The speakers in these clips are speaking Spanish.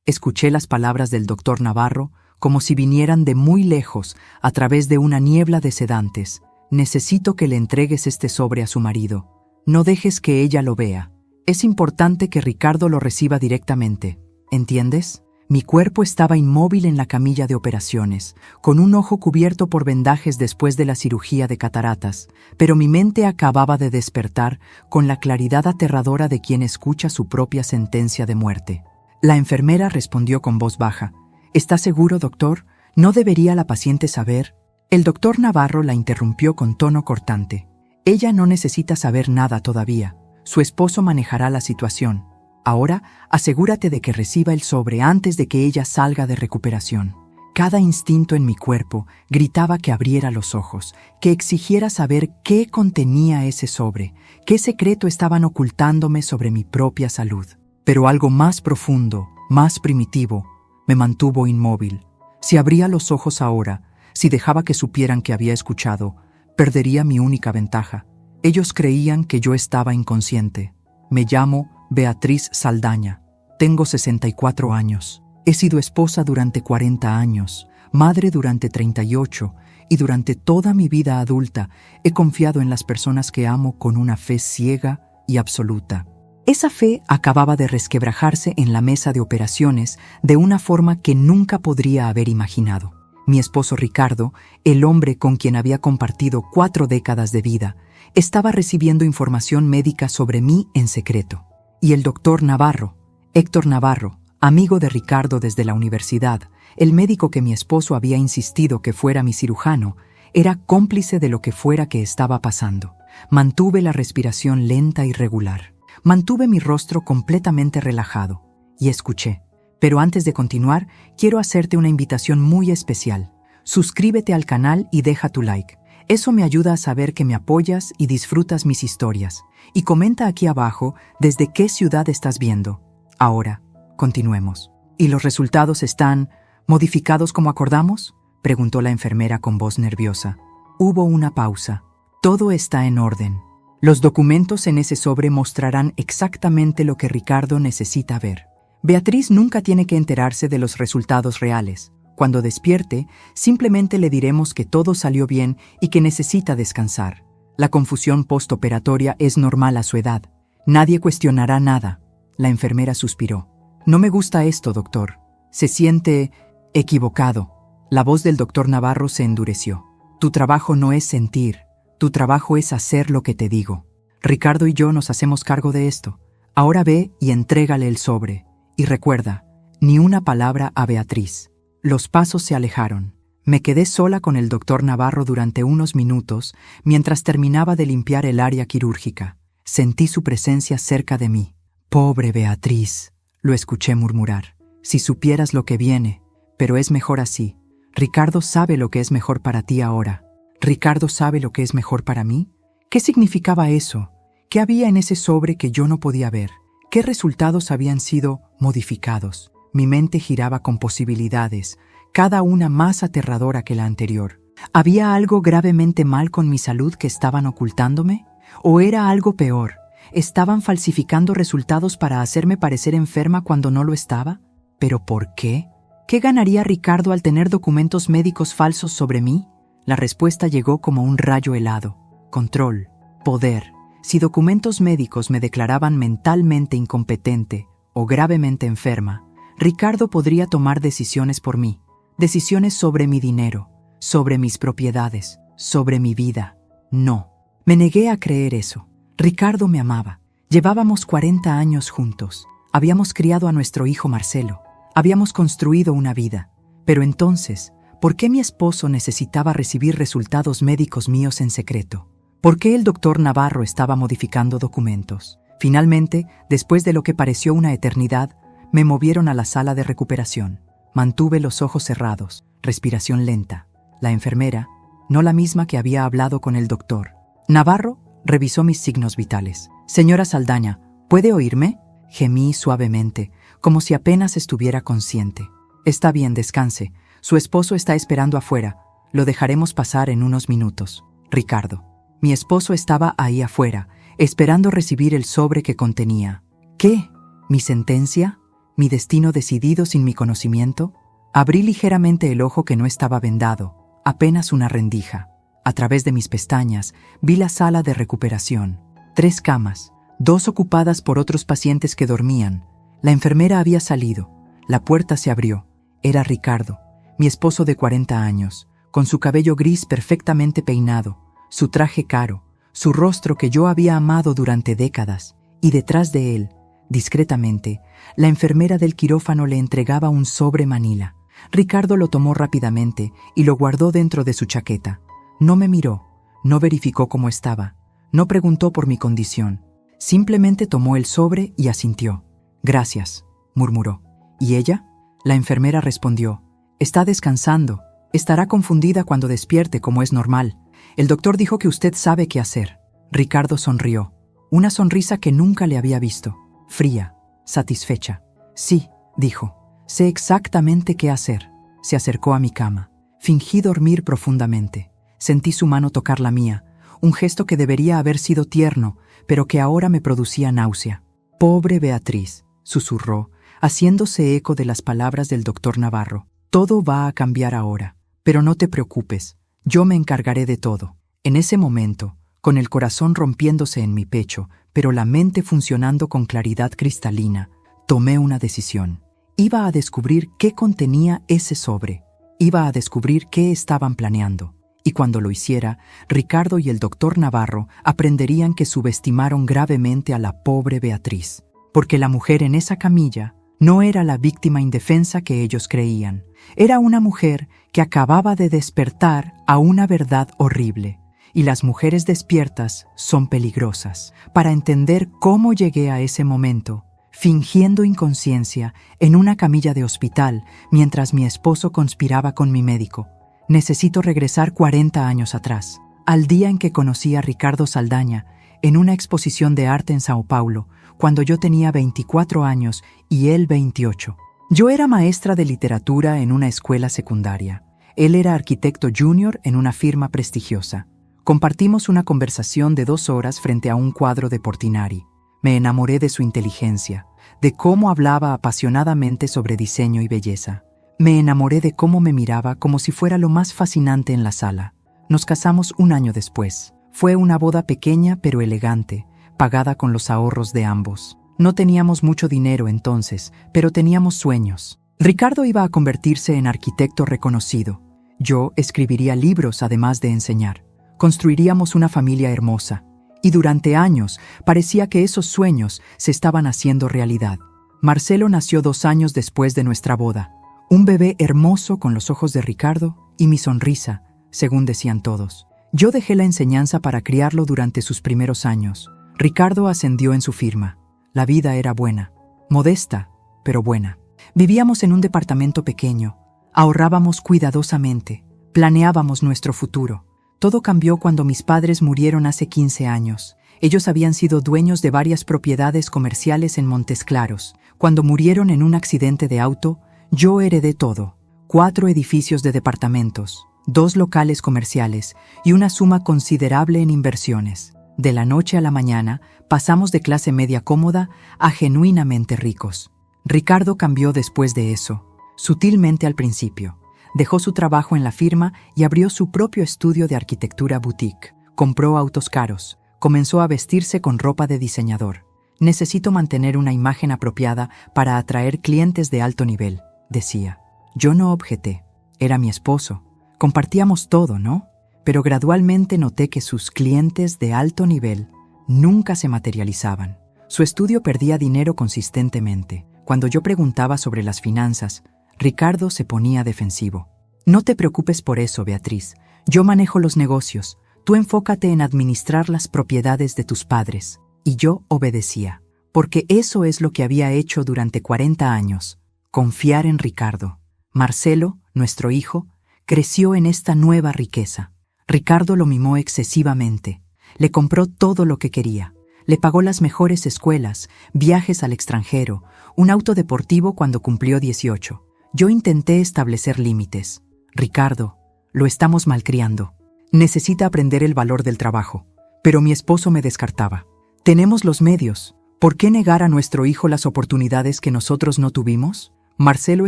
Escuché las palabras del doctor Navarro como si vinieran de muy lejos, a través de una niebla de sedantes. Necesito que le entregues este sobre a su marido. No dejes que ella lo vea. Es importante que Ricardo lo reciba directamente. ¿Entiendes? Mi cuerpo estaba inmóvil en la camilla de operaciones, con un ojo cubierto por vendajes después de la cirugía de cataratas, pero mi mente acababa de despertar con la claridad aterradora de quien escucha su propia sentencia de muerte. La enfermera respondió con voz baja. ¿Está seguro, doctor? ¿No debería la paciente saber? El doctor Navarro la interrumpió con tono cortante. Ella no necesita saber nada todavía. Su esposo manejará la situación. Ahora, asegúrate de que reciba el sobre antes de que ella salga de recuperación. Cada instinto en mi cuerpo gritaba que abriera los ojos, que exigiera saber qué contenía ese sobre, qué secreto estaban ocultándome sobre mi propia salud. Pero algo más profundo, más primitivo, me mantuvo inmóvil. Si abría los ojos ahora, si dejaba que supieran que había escuchado, perdería mi única ventaja. Ellos creían que yo estaba inconsciente. Me llamo Beatriz Saldaña. Tengo 64 años. He sido esposa durante 40 años, madre durante 38, y durante toda mi vida adulta he confiado en las personas que amo con una fe ciega y absoluta. Esa fe acababa de resquebrajarse en la mesa de operaciones de una forma que nunca podría haber imaginado. Mi esposo Ricardo, el hombre con quien había compartido 4 décadas de vida, estaba recibiendo información médica sobre mí en secreto. Y el doctor Navarro, Héctor Navarro, amigo de Ricardo desde la universidad, el médico que mi esposo había insistido que fuera mi cirujano, era cómplice de lo que fuera que estaba pasando. Mantuve la respiración lenta y regular. Mantuve mi rostro completamente relajado y escuché. Pero antes de continuar, quiero hacerte una invitación muy especial. Suscríbete al canal y deja tu like. Eso me ayuda a saber que me apoyas y disfrutas mis historias. Y comenta aquí abajo desde qué ciudad estás viendo. Ahora, continuemos. ¿Y los resultados están modificados como acordamos?, preguntó la enfermera con voz nerviosa. Hubo una pausa. Todo está en orden. Los documentos en ese sobre mostrarán exactamente lo que Ricardo necesita ver. Beatriz nunca tiene que enterarse de los resultados reales. Cuando despierte, simplemente le diremos que todo salió bien y que necesita descansar. La confusión postoperatoria es normal a su edad. Nadie cuestionará nada. La enfermera suspiró. No me gusta esto, doctor. Se siente equivocado. La voz del doctor Navarro se endureció. Tu trabajo no es sentir. Tu trabajo es hacer lo que te digo. Ricardo y yo nos hacemos cargo de esto. Ahora ve y entrégale el sobre. Y recuerda, ni una palabra a Beatriz. Los pasos se alejaron. Me quedé sola con el doctor Navarro durante unos minutos mientras terminaba de limpiar el área quirúrgica. Sentí su presencia cerca de mí. Pobre Beatriz, lo escuché murmurar. Si supieras lo que viene, pero es mejor así. Ricardo sabe lo que es mejor para ti ahora. ¿Ricardo sabe lo que es mejor para mí? ¿Qué significaba eso? ¿Qué había en ese sobre que yo no podía ver? ¿Qué resultados habían sido modificados? Mi mente giraba con posibilidades, cada una más aterradora que la anterior. ¿Había algo gravemente mal con mi salud que estaban ocultándome? ¿O era algo peor? ¿Estaban falsificando resultados para hacerme parecer enferma cuando no lo estaba? ¿Pero por qué? ¿Qué ganaría Ricardo al tener documentos médicos falsos sobre mí? La respuesta llegó como un rayo helado. Control, poder. Si documentos médicos me declaraban mentalmente incompetente o gravemente enferma, Ricardo podría tomar decisiones por mí. Decisiones sobre mi dinero, sobre mis propiedades, sobre mi vida. No, me negué a creer eso. Ricardo me amaba. Llevábamos 40 años juntos. Habíamos criado a nuestro hijo Marcelo. Habíamos construido una vida. Pero entonces, ¿por qué mi esposo necesitaba recibir resultados médicos míos en secreto? ¿Por qué el doctor Navarro estaba modificando documentos? Finalmente, después de lo que pareció una eternidad, me movieron a la sala de recuperación. Mantuve los ojos cerrados, respiración lenta. La enfermera, no la misma que había hablado con el doctor. Navarro revisó mis signos vitales. Señora Saldaña, ¿puede oírme? Gemí suavemente, como si apenas estuviera consciente. Está bien, descanse. Su esposo está esperando afuera. Lo dejaremos pasar en unos minutos. Ricardo. Mi esposo estaba ahí afuera, esperando recibir el sobre que contenía. ¿Qué? ¿Mi sentencia? ¿Mi destino decidido sin mi conocimiento? Abrí ligeramente el ojo que no estaba vendado, apenas una rendija. A través de mis pestañas vi la sala de recuperación. 3 camas, 2 ocupadas por otros pacientes que dormían. La enfermera había salido. La puerta se abrió. Era Ricardo, mi esposo de 40 años, con su cabello gris perfectamente peinado, su traje caro, su rostro que yo había amado durante décadas, y detrás de él, discretamente, la enfermera del quirófano le entregaba un sobre manila. Ricardo lo tomó rápidamente y lo guardó dentro de su chaqueta. No me miró, no verificó cómo estaba, no preguntó por mi condición. Simplemente tomó el sobre y asintió. «Gracias», murmuró. «¿Y ella?». La enfermera respondió: «Está descansando. Estará confundida cuando despierte, como es normal. El doctor dijo que usted sabe qué hacer». Ricardo sonrió, una sonrisa que nunca le había visto, fría, satisfecha. «Sí», dijo, «sé exactamente qué hacer». Se acercó a mi cama. Fingí dormir profundamente. Sentí su mano tocar la mía, un gesto que debería haber sido tierno, pero que ahora me producía náusea. «Pobre Beatriz», susurró, haciéndose eco de las palabras del doctor Navarro. «Todo va a cambiar ahora, pero no te preocupes, yo me encargaré de todo». En ese momento, con el corazón rompiéndose en mi pecho, pero la mente funcionando con claridad cristalina, tomé una decisión. Iba a descubrir qué contenía ese sobre. Iba a descubrir qué estaban planeando. Y cuando lo hiciera, Ricardo y el doctor Navarro aprenderían que subestimaron gravemente a la pobre Beatriz, porque la mujer en esa camilla no era la víctima indefensa que ellos creían. Era una mujer que acababa de despertar a una verdad horrible. Y las mujeres despiertas son peligrosas. Para entender cómo llegué a ese momento, fingiendo inconsciencia en una camilla de hospital mientras mi esposo conspiraba con mi médico, necesito regresar 40 años atrás, al día en que conocí a Ricardo Saldaña en una exposición de arte en Sao Paulo, cuando yo tenía 24 años y él 28. Yo era maestra de literatura en una escuela secundaria. Él era arquitecto junior en una firma prestigiosa. Compartimos una conversación de 2 horas frente a un cuadro de Portinari. Me enamoré de su inteligencia, de cómo hablaba apasionadamente sobre diseño y belleza. Me enamoré de cómo me miraba como si fuera lo más fascinante en la sala. Nos casamos 1 año después. Fue una boda pequeña pero elegante, pagada con los ahorros de ambos. No teníamos mucho dinero entonces, pero teníamos sueños. Ricardo iba a convertirse en arquitecto reconocido. Yo escribiría libros además de enseñar. Construiríamos una familia hermosa. Y durante años parecía que esos sueños se estaban haciendo realidad. Marcelo nació 2 años después de nuestra boda. Un bebé hermoso con los ojos de Ricardo y mi sonrisa, según decían todos. Yo dejé la enseñanza para criarlo durante sus primeros años. Ricardo ascendió en su firma. La vida era buena, modesta, pero buena. Vivíamos en un departamento pequeño, ahorrábamos cuidadosamente, planeábamos nuestro futuro. Todo cambió cuando mis padres murieron hace 15 años. Ellos habían sido dueños de varias propiedades comerciales en Montes Claros. Cuando murieron en un accidente de auto, yo heredé todo. 4 edificios de departamentos, 2 locales comerciales y una suma considerable en inversiones. De la noche a la mañana, pasamos de clase media cómoda a genuinamente ricos. Ricardo cambió después de eso, sutilmente al principio. Dejó su trabajo en la firma y abrió su propio estudio de arquitectura boutique. Compró autos caros. Comenzó a vestirse con ropa de diseñador. Necesito mantener una imagen apropiada para atraer clientes de alto nivel, decía. Yo no objeté. Era mi esposo. Compartíamos todo, ¿no? Pero gradualmente noté que sus clientes de alto nivel nunca se materializaban. Su estudio perdía dinero consistentemente. Cuando yo preguntaba sobre las finanzas, Ricardo se ponía defensivo. No te preocupes por eso, Beatriz. Yo manejo los negocios. Tú enfócate en administrar las propiedades de tus padres. Y yo obedecía, porque eso es lo que había hecho durante 40 años. Confiar en Ricardo. Marcelo, nuestro hijo, creció en esta nueva riqueza. Ricardo lo mimó excesivamente. Le compró todo lo que quería. Le pagó las mejores escuelas, viajes al extranjero, un auto deportivo cuando cumplió 18. Yo intenté establecer límites. Ricardo, lo estamos malcriando. Necesita aprender el valor del trabajo. Pero mi esposo me descartaba. Tenemos los medios. ¿Por qué negar a nuestro hijo las oportunidades que nosotros no tuvimos? Marcelo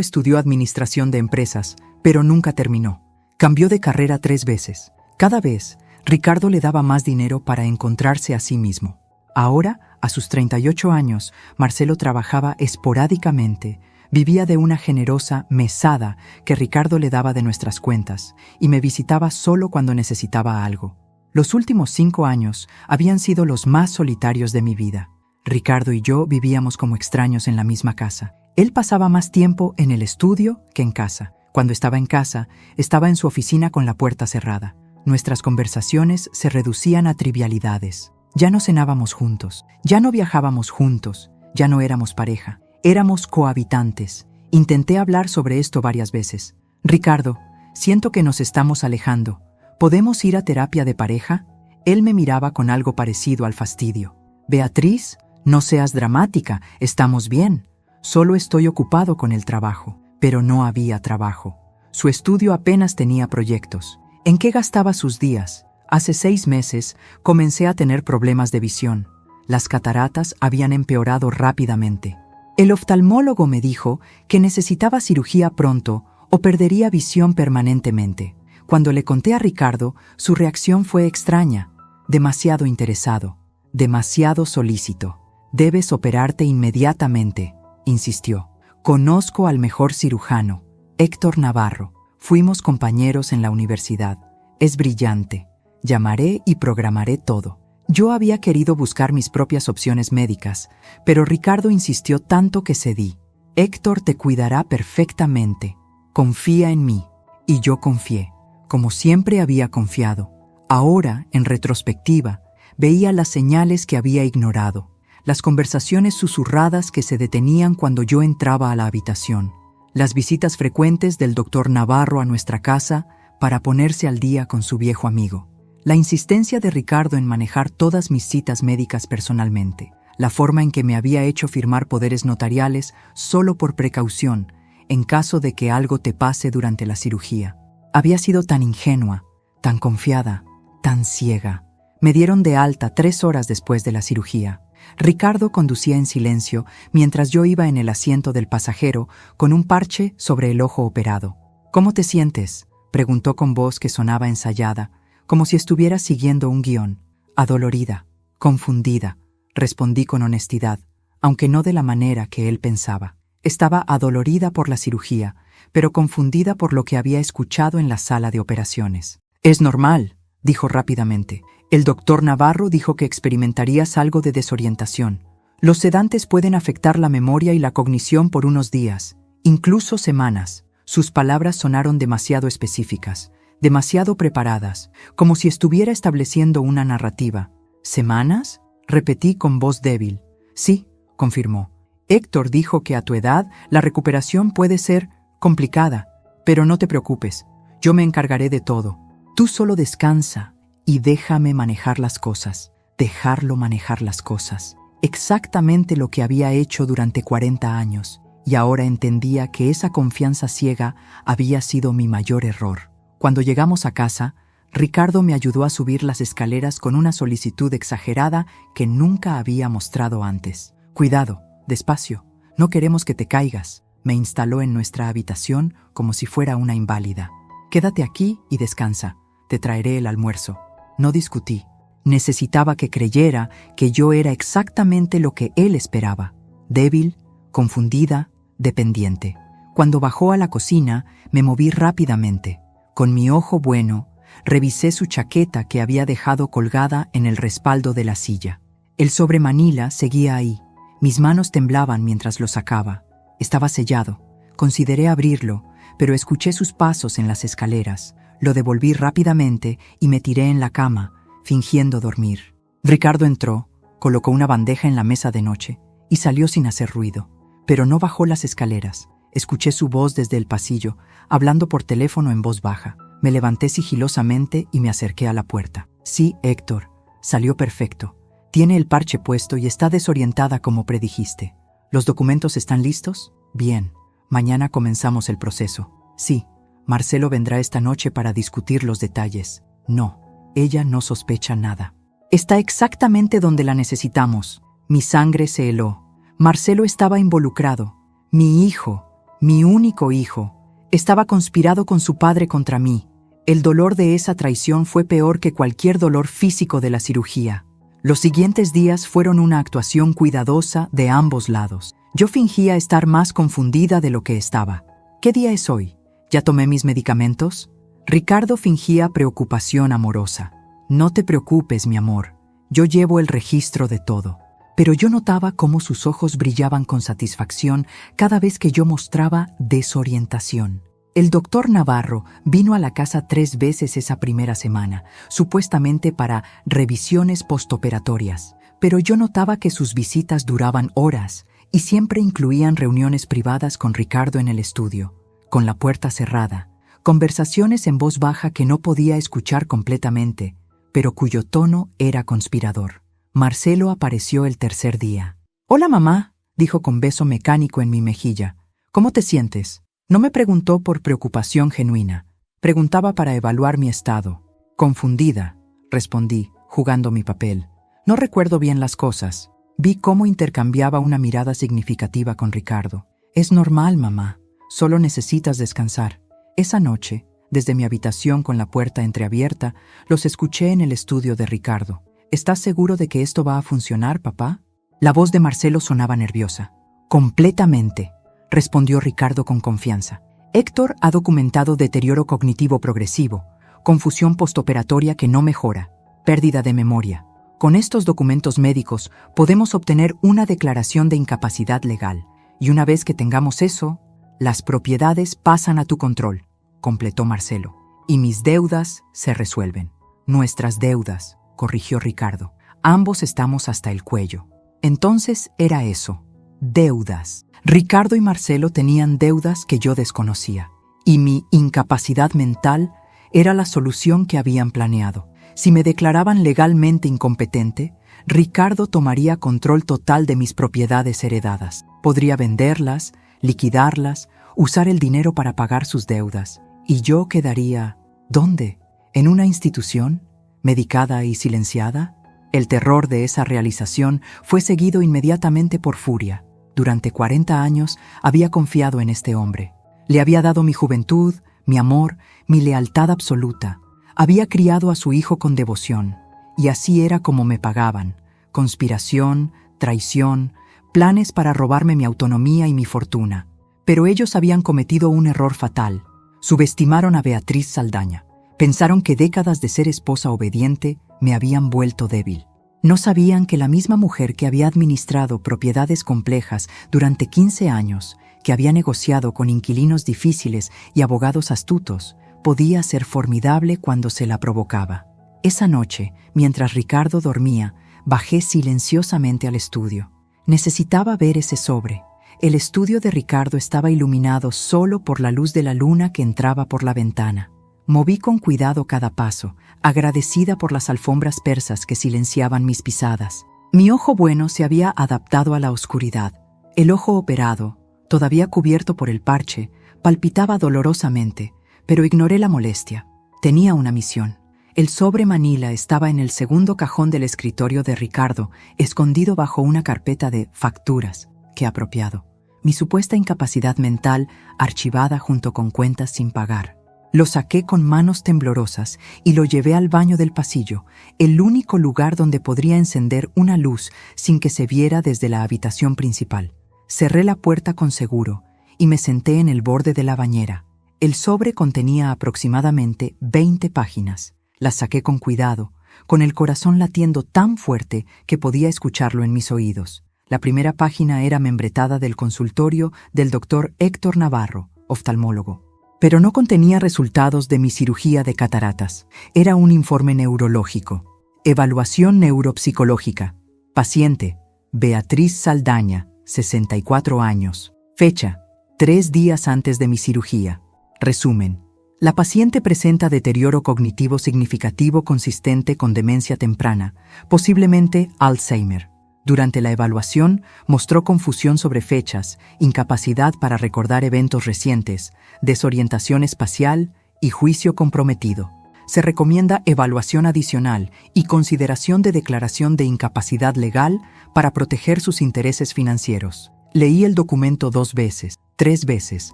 estudió administración de empresas, pero nunca terminó. Cambió de carrera 3 veces. Cada vez, Ricardo le daba más dinero para encontrarse a sí mismo. Ahora, a sus 38 años, Marcelo trabajaba esporádicamente, vivía de una generosa mesada que Ricardo le daba de nuestras cuentas y me visitaba solo cuando necesitaba algo. Los últimos 5 años habían sido los más solitarios de mi vida. Ricardo y yo vivíamos como extraños en la misma casa. Él pasaba más tiempo en el estudio que en casa. Cuando estaba en casa, estaba en su oficina con la puerta cerrada. Nuestras conversaciones se reducían a trivialidades. Ya no cenábamos juntos, ya no viajábamos juntos, ya no éramos pareja. Éramos cohabitantes. Intenté hablar sobre esto varias veces. Ricardo, siento que nos estamos alejando. ¿Podemos ir a terapia de pareja? Él me miraba con algo parecido al fastidio. Beatriz, no seas dramática, estamos bien. Solo estoy ocupado con el trabajo. Pero no había trabajo. Su estudio apenas tenía proyectos. ¿En qué gastaba sus días? Hace 6 meses comencé a tener problemas de visión. Las cataratas habían empeorado rápidamente. El oftalmólogo me dijo que necesitaba cirugía pronto o perdería visión permanentemente. Cuando le conté a Ricardo, su reacción fue extraña. Demasiado interesado, demasiado solícito. Debes operarte inmediatamente, insistió. Conozco al mejor cirujano, Héctor Navarro. Fuimos compañeros en la universidad. Es brillante. Llamaré y programaré todo. Yo había querido buscar mis propias opciones médicas, pero Ricardo insistió tanto que cedí. Héctor te cuidará perfectamente. Confía en mí. Y yo confié, como siempre había confiado. Ahora, en retrospectiva, veía las señales que había ignorado, las conversaciones susurradas que se detenían cuando yo entraba a la habitación, las visitas frecuentes del doctor Navarro a nuestra casa para ponerse al día con su viejo amigo. La insistencia de Ricardo en manejar todas mis citas médicas personalmente, la forma en que me había hecho firmar poderes notariales solo por precaución, en caso de que algo te pase durante la cirugía. Había sido tan ingenua, tan confiada, tan ciega. Me dieron de alta 3 horas después de la cirugía. Ricardo conducía en silencio mientras yo iba en el asiento del pasajero con un parche sobre el ojo operado. ¿Cómo te sientes?, preguntó con voz que sonaba ensayada, como si estuviera siguiendo un guión. Adolorida, confundida, respondí con honestidad, aunque no de la manera que él pensaba. Estaba adolorida por la cirugía, pero confundida por lo que había escuchado en la sala de operaciones. Es normal, dijo rápidamente. El doctor Navarro dijo que experimentarías algo de desorientación. Los sedantes pueden afectar la memoria y la cognición por unos días, incluso semanas. Sus palabras sonaron demasiado específicas, demasiado preparadas, como si estuviera estableciendo una narrativa. ¿Semanas?, repetí con voz débil. Sí, confirmó. Héctor dijo que a tu edad la recuperación puede ser complicada, pero no te preocupes, yo me encargaré de todo. Tú solo descansa y déjame manejar las cosas, dejarlo manejar las cosas. Exactamente lo que había hecho durante 40 años, y ahora entendía que esa confianza ciega había sido mi mayor error. Cuando llegamos a casa, Ricardo me ayudó a subir las escaleras con una solicitud exagerada que nunca había mostrado antes. Cuidado, despacio, no queremos que te caigas. Me instaló en nuestra habitación como si fuera una inválida. Quédate aquí y descansa, te traeré el almuerzo. No discutí. Necesitaba que creyera que yo era exactamente lo que él esperaba. Débil, confundida, dependiente. Cuando bajó a la cocina, me moví rápidamente. Con mi ojo bueno, revisé su chaqueta que había dejado colgada en el respaldo de la silla. El sobremanila seguía ahí. Mis manos temblaban mientras lo sacaba. Estaba sellado. Consideré abrirlo, pero escuché sus pasos en las escaleras. Lo devolví rápidamente y me tiré en la cama, fingiendo dormir. Ricardo entró, colocó una bandeja en la mesa de noche y salió sin hacer ruido, pero no bajó las escaleras. Escuché su voz desde el pasillo, hablando por teléfono en voz baja. Me levanté sigilosamente y me acerqué a la puerta. Sí, Héctor, salió perfecto. Tiene el parche puesto y está desorientada como predijiste. ¿Los documentos están listos? Bien. Mañana comenzamos el proceso. Sí. Marcelo vendrá esta noche para discutir los detalles. No, ella no sospecha nada. Está exactamente donde la necesitamos. Mi sangre se heló. Marcelo estaba involucrado. Mi hijo, mi único hijo, estaba conspirado con su padre contra mí. El dolor de esa traición fue peor que cualquier dolor físico de la cirugía. Los siguientes días fueron una actuación cuidadosa de ambos lados. Yo fingía estar más confundida de lo que estaba. ¿Qué día es hoy? ¿Ya tomé mis medicamentos? Ricardo fingía preocupación amorosa. No te preocupes, mi amor. Yo llevo el registro de todo. Pero yo notaba cómo sus ojos brillaban con satisfacción cada vez que yo mostraba desorientación. El doctor Navarro vino a la casa 3 veces esa primera semana, supuestamente para revisiones postoperatorias. Pero yo notaba que sus visitas duraban horas y siempre incluían reuniones privadas con Ricardo en el estudio, con la puerta cerrada, conversaciones en voz baja que no podía escuchar completamente, pero cuyo tono era conspirador. Marcelo apareció el tercer día. «Hola, mamá», dijo con beso mecánico en mi mejilla. «¿Cómo te sientes?» No me preguntó por preocupación genuina. Preguntaba para evaluar mi estado. «Confundida», respondí, jugando mi papel. No recuerdo bien las cosas. Vi cómo intercambiaba una mirada significativa con Ricardo. «Es normal, mamá. Solo necesitas descansar». Esa noche, desde mi habitación con la puerta entreabierta, los escuché en el estudio de Ricardo. «¿Estás seguro de que esto va a funcionar, papá?» La voz de Marcelo sonaba nerviosa. «Completamente», respondió Ricardo con confianza. «Héctor ha documentado deterioro cognitivo progresivo, confusión postoperatoria que no mejora, pérdida de memoria. Con estos documentos médicos podemos obtener una declaración de incapacidad legal, y una vez que tengamos eso, las propiedades pasan a tu control», completó Marcelo. «Y mis deudas se resuelven». «Nuestras deudas», corrigió Ricardo. «Ambos estamos hasta el cuello». Entonces era eso, deudas. Ricardo y Marcelo tenían deudas que yo desconocía, y mi incapacidad mental era la solución que habían planeado. Si me declaraban legalmente incompetente, Ricardo tomaría control total de mis propiedades heredadas. Podría venderlas, liquidarlas, usar el dinero para pagar sus deudas. Y yo quedaría, ¿dónde? ¿En una institución? ¿Medicada y silenciada? El terror de esa realización fue seguido inmediatamente por furia. Durante 40 años había confiado en este hombre. Le había dado mi juventud, mi amor, mi lealtad absoluta. Había criado a su hijo con devoción. Y así era como me pagaban. Conspiración, traición, planes para robarme mi autonomía y mi fortuna. Pero ellos habían cometido un error fatal. Subestimaron a Beatriz Saldaña. Pensaron que décadas de ser esposa obediente me habían vuelto débil. No sabían que la misma mujer que había administrado propiedades complejas durante 15 años, que había negociado con inquilinos difíciles y abogados astutos, podía ser formidable cuando se la provocaba. Esa noche, mientras Ricardo dormía, bajé silenciosamente al estudio. Necesitaba ver ese sobre. El estudio de Ricardo estaba iluminado solo por la luz de la luna que entraba por la ventana. Moví con cuidado cada paso, agradecida por las alfombras persas que silenciaban mis pisadas. Mi ojo bueno se había adaptado a la oscuridad. El ojo operado, todavía cubierto por el parche, palpitaba dolorosamente, pero ignoré la molestia. Tenía una misión. El sobre manila estaba en el segundo cajón del escritorio de Ricardo, escondido bajo una carpeta de facturas. ¡Qué apropiado! Mi supuesta incapacidad mental archivada junto con cuentas sin pagar. Lo saqué con manos temblorosas y lo llevé al baño del pasillo, el único lugar donde podría encender una luz sin que se viera desde la habitación principal. Cerré la puerta con seguro y me senté en el borde de la bañera. El sobre contenía aproximadamente 20 páginas. Las saqué con cuidado, con el corazón latiendo tan fuerte que podía escucharlo en mis oídos. La primera página era membretada del consultorio del doctor Héctor Navarro, oftalmólogo. Pero no contenía resultados de mi cirugía de cataratas. Era un informe neurológico. Evaluación neuropsicológica. Paciente: Beatriz Saldaña, 64 años. Fecha: 3 días antes de mi cirugía. Resumen: la paciente presenta deterioro cognitivo significativo consistente con demencia temprana, posiblemente Alzheimer. Durante la evaluación, mostró confusión sobre fechas, incapacidad para recordar eventos recientes, desorientación espacial y juicio comprometido. Se recomienda evaluación adicional y consideración de declaración de incapacidad legal para proteger sus intereses financieros. Leí el documento 2 veces, 3 veces,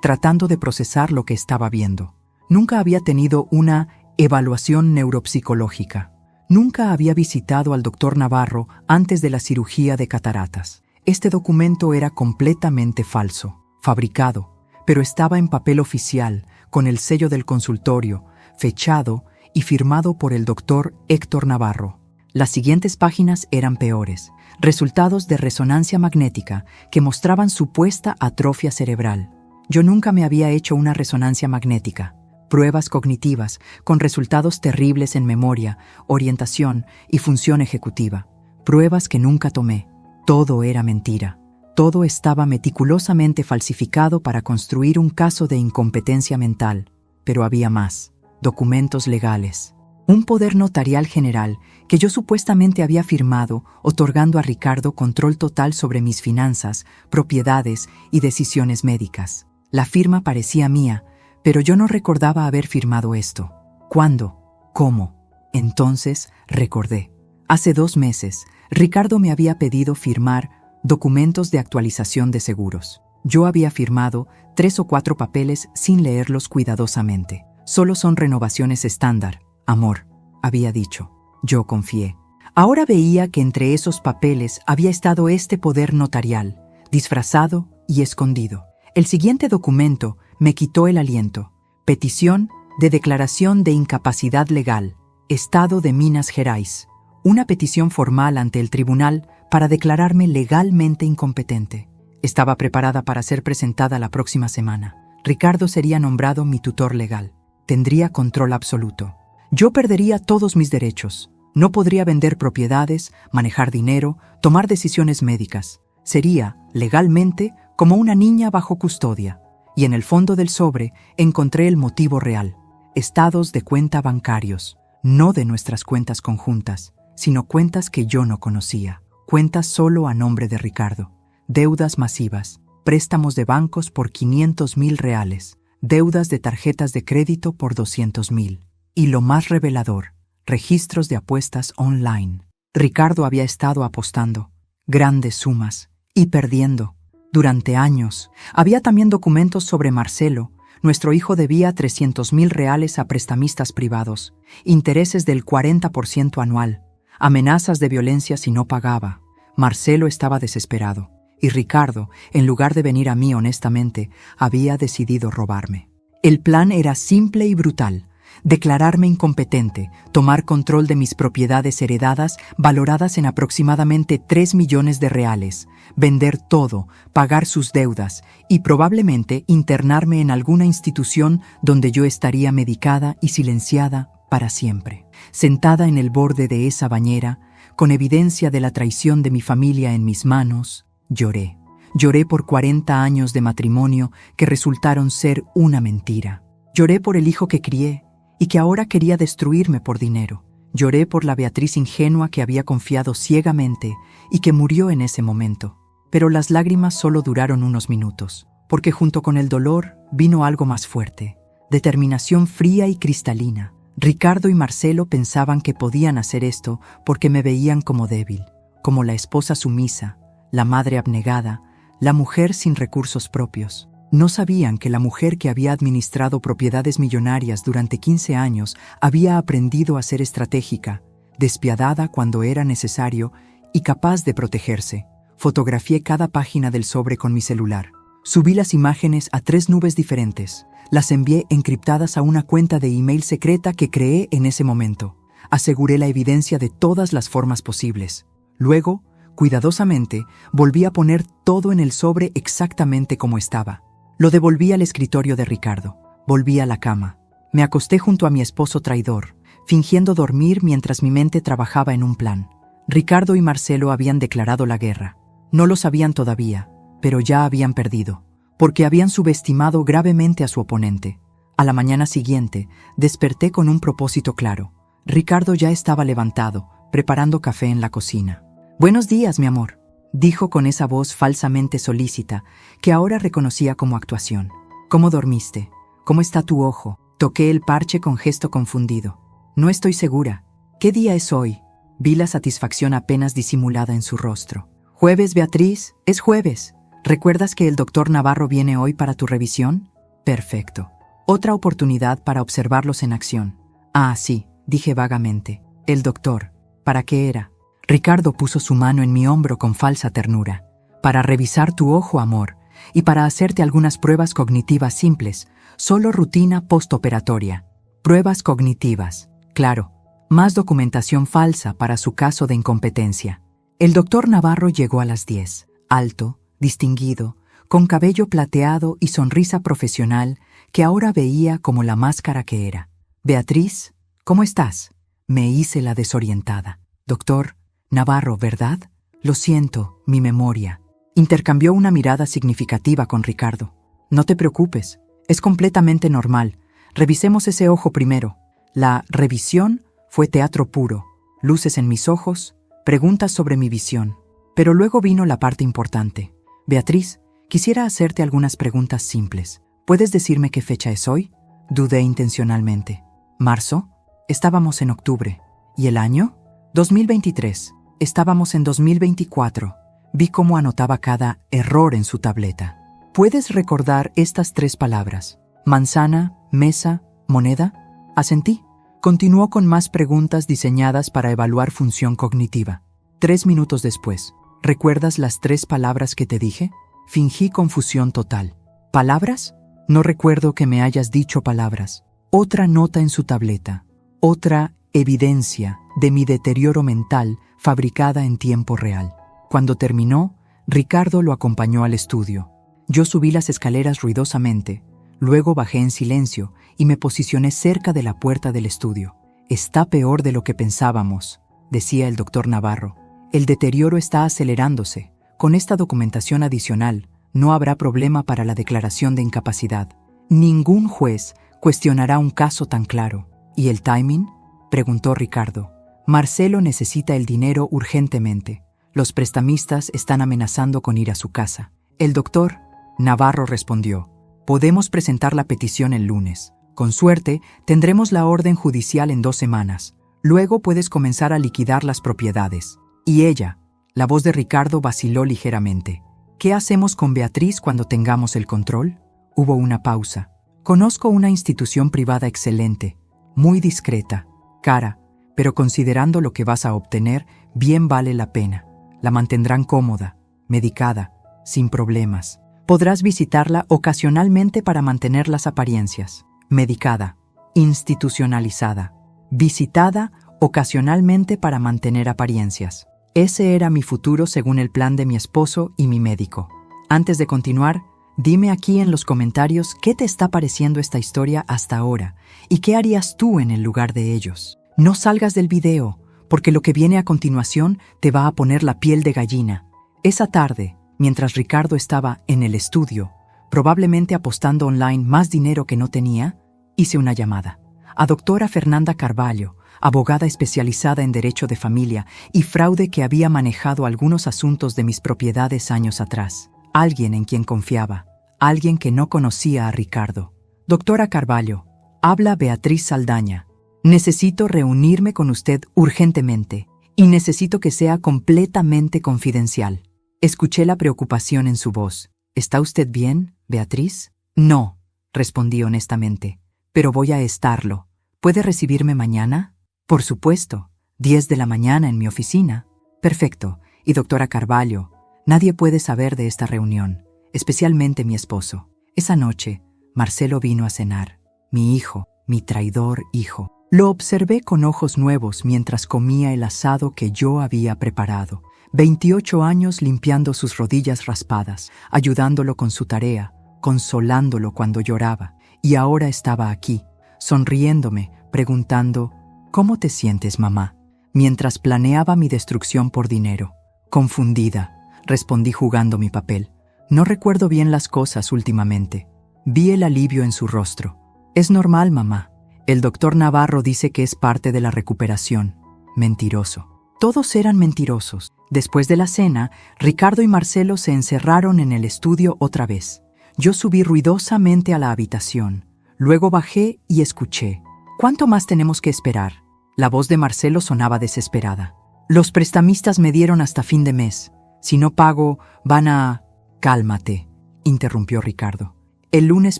tratando de procesar lo que estaba viendo. Nunca había tenido una evaluación neuropsicológica. Nunca había visitado al doctor Navarro antes de la cirugía de cataratas. Este documento era completamente falso, fabricado, pero estaba en papel oficial, con el sello del consultorio, fechado y firmado por el doctor Héctor Navarro. Las siguientes páginas eran peores. Resultados de resonancia magnética que mostraban supuesta atrofia cerebral. Yo nunca me había hecho una resonancia magnética. Pruebas cognitivas con resultados terribles en memoria, orientación y función ejecutiva. Pruebas que nunca tomé. Todo era mentira. Todo estaba meticulosamente falsificado para construir un caso de incompetencia mental. Pero había más. Documentos legales. Un poder notarial general que yo supuestamente había firmado, otorgando a Ricardo control total sobre mis finanzas, propiedades y decisiones médicas. La firma parecía mía, pero yo no recordaba haber firmado esto. ¿Cuándo? ¿Cómo? Entonces recordé. Hace 2 meses, Ricardo me había pedido firmar documentos de actualización de seguros. Yo había firmado 3 o 4 papeles sin leerlos cuidadosamente. Solo son renovaciones estándar, amor, había dicho. Yo confié. Ahora veía que entre esos papeles había estado este poder notarial, disfrazado y escondido. El siguiente documento me quitó el aliento. Petición de declaración de incapacidad legal, Estado de Minas Gerais. Una petición formal ante el tribunal para declararme legalmente incompetente. Estaba preparada para ser presentada la próxima semana. Ricardo sería nombrado mi tutor legal. Tendría control absoluto. Yo perdería todos mis derechos. No podría vender propiedades, manejar dinero, tomar decisiones médicas. Sería, legalmente, como una niña bajo custodia. Y en el fondo del sobre encontré el motivo real. Estados de cuenta bancarios, no de nuestras cuentas conjuntas, sino cuentas que yo no conocía. Cuentas solo a nombre de Ricardo. Deudas masivas, préstamos de bancos por 500,000 reales, deudas de tarjetas de crédito por 200,000. Y lo más revelador, registros de apuestas online. Ricardo había estado apostando grandes sumas y perdiendo durante años. Había también documentos sobre Marcelo. Nuestro hijo debía 300,000 reales a prestamistas privados, intereses del 40% anual, amenazas de violencia si no pagaba. Marcelo estaba desesperado, y Ricardo, en lugar de venir a mí honestamente, había decidido robarme. El plan era simple y brutal: declararme incompetente, tomar control de mis propiedades heredadas valoradas en aproximadamente 3 millones de reales, vender todo, pagar sus deudas y probablemente internarme en alguna institución donde yo estaría medicada y silenciada para siempre. Sentada en el borde de esa bañera, con evidencia de la traición de mi familia en mis manos, lloré. Lloré por 40 años de matrimonio que resultaron ser una mentira. Lloré por el hijo que crié y que ahora quería destruirme por dinero. Lloré por la Beatriz ingenua que había confiado ciegamente y que murió en ese momento. Pero las lágrimas solo duraron unos minutos, porque junto con el dolor vino algo más fuerte: determinación fría y cristalina. Ricardo y Marcelo pensaban que podían hacer esto porque me veían como débil, como la esposa sumisa, la madre abnegada, la mujer sin recursos propios. No sabían que la mujer que había administrado propiedades millonarias durante 15 años había aprendido a ser estratégica, despiadada cuando era necesario y capaz de protegerse. Fotografié cada página del sobre con mi celular. Subí las imágenes a 3 nubes diferentes. Las envié encriptadas a una cuenta de email secreta que creé en ese momento. Aseguré la evidencia de todas las formas posibles. Luego, cuidadosamente, volví a poner todo en el sobre exactamente como estaba. Lo devolví al escritorio de Ricardo. Volví a la cama. Me acosté junto a mi esposo traidor, fingiendo dormir mientras mi mente trabajaba en un plan. Ricardo y Marcelo habían declarado la guerra. No lo sabían todavía, pero ya habían perdido, porque habían subestimado gravemente a su oponente. A la mañana siguiente, desperté con un propósito claro. Ricardo ya estaba levantado, preparando café en la cocina. «Buenos días, mi amor», dijo con esa voz falsamente solícita que ahora reconocía como actuación. «¿Cómo dormiste? ¿Cómo está tu ojo? Toqué el parche con gesto confundido. No estoy segura. ¿Qué día es hoy? Vi la satisfacción apenas disimulada en su rostro. Jueves, Beatriz, es jueves. ¿Recuerdas que el doctor Navarro viene hoy para tu revisión? Perfecto. Otra oportunidad para observarlos en acción. Ah, sí, dije vagamente. El doctor. ¿Para qué era? Ricardo puso su mano en mi hombro con falsa ternura. Para revisar tu ojo, amor, y para hacerte algunas pruebas cognitivas simples, solo rutina postoperatoria. Pruebas cognitivas, claro, más documentación falsa para su caso de incompetencia. El doctor Navarro llegó a las 10, alto, distinguido, con cabello plateado y sonrisa profesional que ahora veía como la máscara que era. Beatriz, ¿cómo estás? Me hice la desorientada. Doctor Navarro, ¿verdad? Lo siento, mi memoria. Intercambió una mirada significativa con Ricardo. No te preocupes, es completamente normal. Revisemos ese ojo primero. La revisión fue teatro puro, luces en mis ojos, preguntas sobre mi visión. Pero luego vino la parte importante. Beatriz, quisiera hacerte algunas preguntas simples. ¿Puedes decirme qué fecha es hoy? Dudé intencionalmente. ¿Marzo? Estábamos en octubre. ¿Y el año? 2023. Estábamos en 2024. Vi cómo anotaba cada error en su tableta. ¿Puedes recordar estas 3 palabras? Manzana, mesa, moneda. Asentí. Continuó con más preguntas diseñadas para evaluar función cognitiva. 3 minutos después, ¿recuerdas las 3 palabras que te dije? Fingí confusión total. ¿Palabras? No recuerdo que me hayas dicho palabras. Otra nota en su tableta. Otra evidencia de mi deterioro mental fabricada en tiempo real. Cuando terminó, Ricardo lo acompañó al estudio. Yo subí las escaleras ruidosamente. Luego bajé en silencio y me posicioné cerca de la puerta del estudio. Está peor de lo que pensábamos, decía el doctor Navarro. El deterioro está acelerándose. Con esta documentación adicional, no habrá problema para la declaración de incapacidad. Ningún juez cuestionará un caso tan claro. ¿Y el timing?, preguntó Ricardo. Marcelo necesita el dinero urgentemente. Los prestamistas están amenazando con ir a su casa. El doctor Navarro respondió: podemos presentar la petición el lunes. Con suerte, tendremos la orden judicial en 2 semanas. Luego puedes comenzar a liquidar las propiedades. Y ella, la voz de Ricardo vaciló ligeramente. ¿Qué hacemos con Beatriz cuando tengamos el control? Hubo una pausa. Conozco una institución privada excelente, muy discreta, cara, pero considerando lo que vas a obtener, bien vale la pena. La mantendrán cómoda, medicada, sin problemas. Podrás visitarla ocasionalmente para mantener las apariencias. Medicada, institucionalizada, visitada ocasionalmente para mantener apariencias. Ese era mi futuro según el plan de mi esposo y mi médico. Antes de continuar, dime aquí en los comentarios qué te está pareciendo esta historia hasta ahora y qué harías tú en el lugar de ellos. No salgas del video, porque lo que viene a continuación te va a poner la piel de gallina. Esa tarde, mientras Ricardo estaba en el estudio, probablemente apostando online más dinero que no tenía, hice una llamada a doctora Fernanda Carvalho, abogada especializada en derecho de familia y fraude que había manejado algunos asuntos de mis propiedades años atrás. Alguien en quien confiaba, alguien que no conocía a Ricardo. Doctora Carvalho, habla Beatriz Saldaña. Necesito reunirme con usted urgentemente y necesito que sea completamente confidencial. Escuché la preocupación en su voz. ¿Está usted bien, Beatriz? No, respondí honestamente, pero voy a estarlo. ¿Puede recibirme mañana? Por supuesto, 10 de la mañana en mi oficina. Perfecto. Y doctora Carvalho, nadie puede saber de esta reunión, especialmente mi esposo. Esa noche, Marcelo vino a cenar. Mi hijo, mi traidor hijo. Lo observé con ojos nuevos mientras comía el asado que yo había preparado. 28 años limpiando sus rodillas raspadas, ayudándolo con su tarea, consolándolo cuando lloraba. Y ahora estaba aquí, sonriéndome, preguntando: ¿cómo te sientes, mamá? Mientras planeaba mi destrucción por dinero. Confundida, respondí jugando mi papel. No recuerdo bien las cosas últimamente. Vi el alivio en su rostro. Es normal, mamá. El doctor Navarro dice que es parte de la recuperación. Mentiroso. Todos eran mentirosos. Después de la cena, Ricardo y Marcelo se encerraron en el estudio otra vez. Yo subí ruidosamente a la habitación. Luego bajé y escuché. ¿Cuánto más tenemos que esperar? La voz de Marcelo sonaba desesperada. Los prestamistas me dieron hasta fin de mes. Si no pago, van a... Cálmate, interrumpió Ricardo. El lunes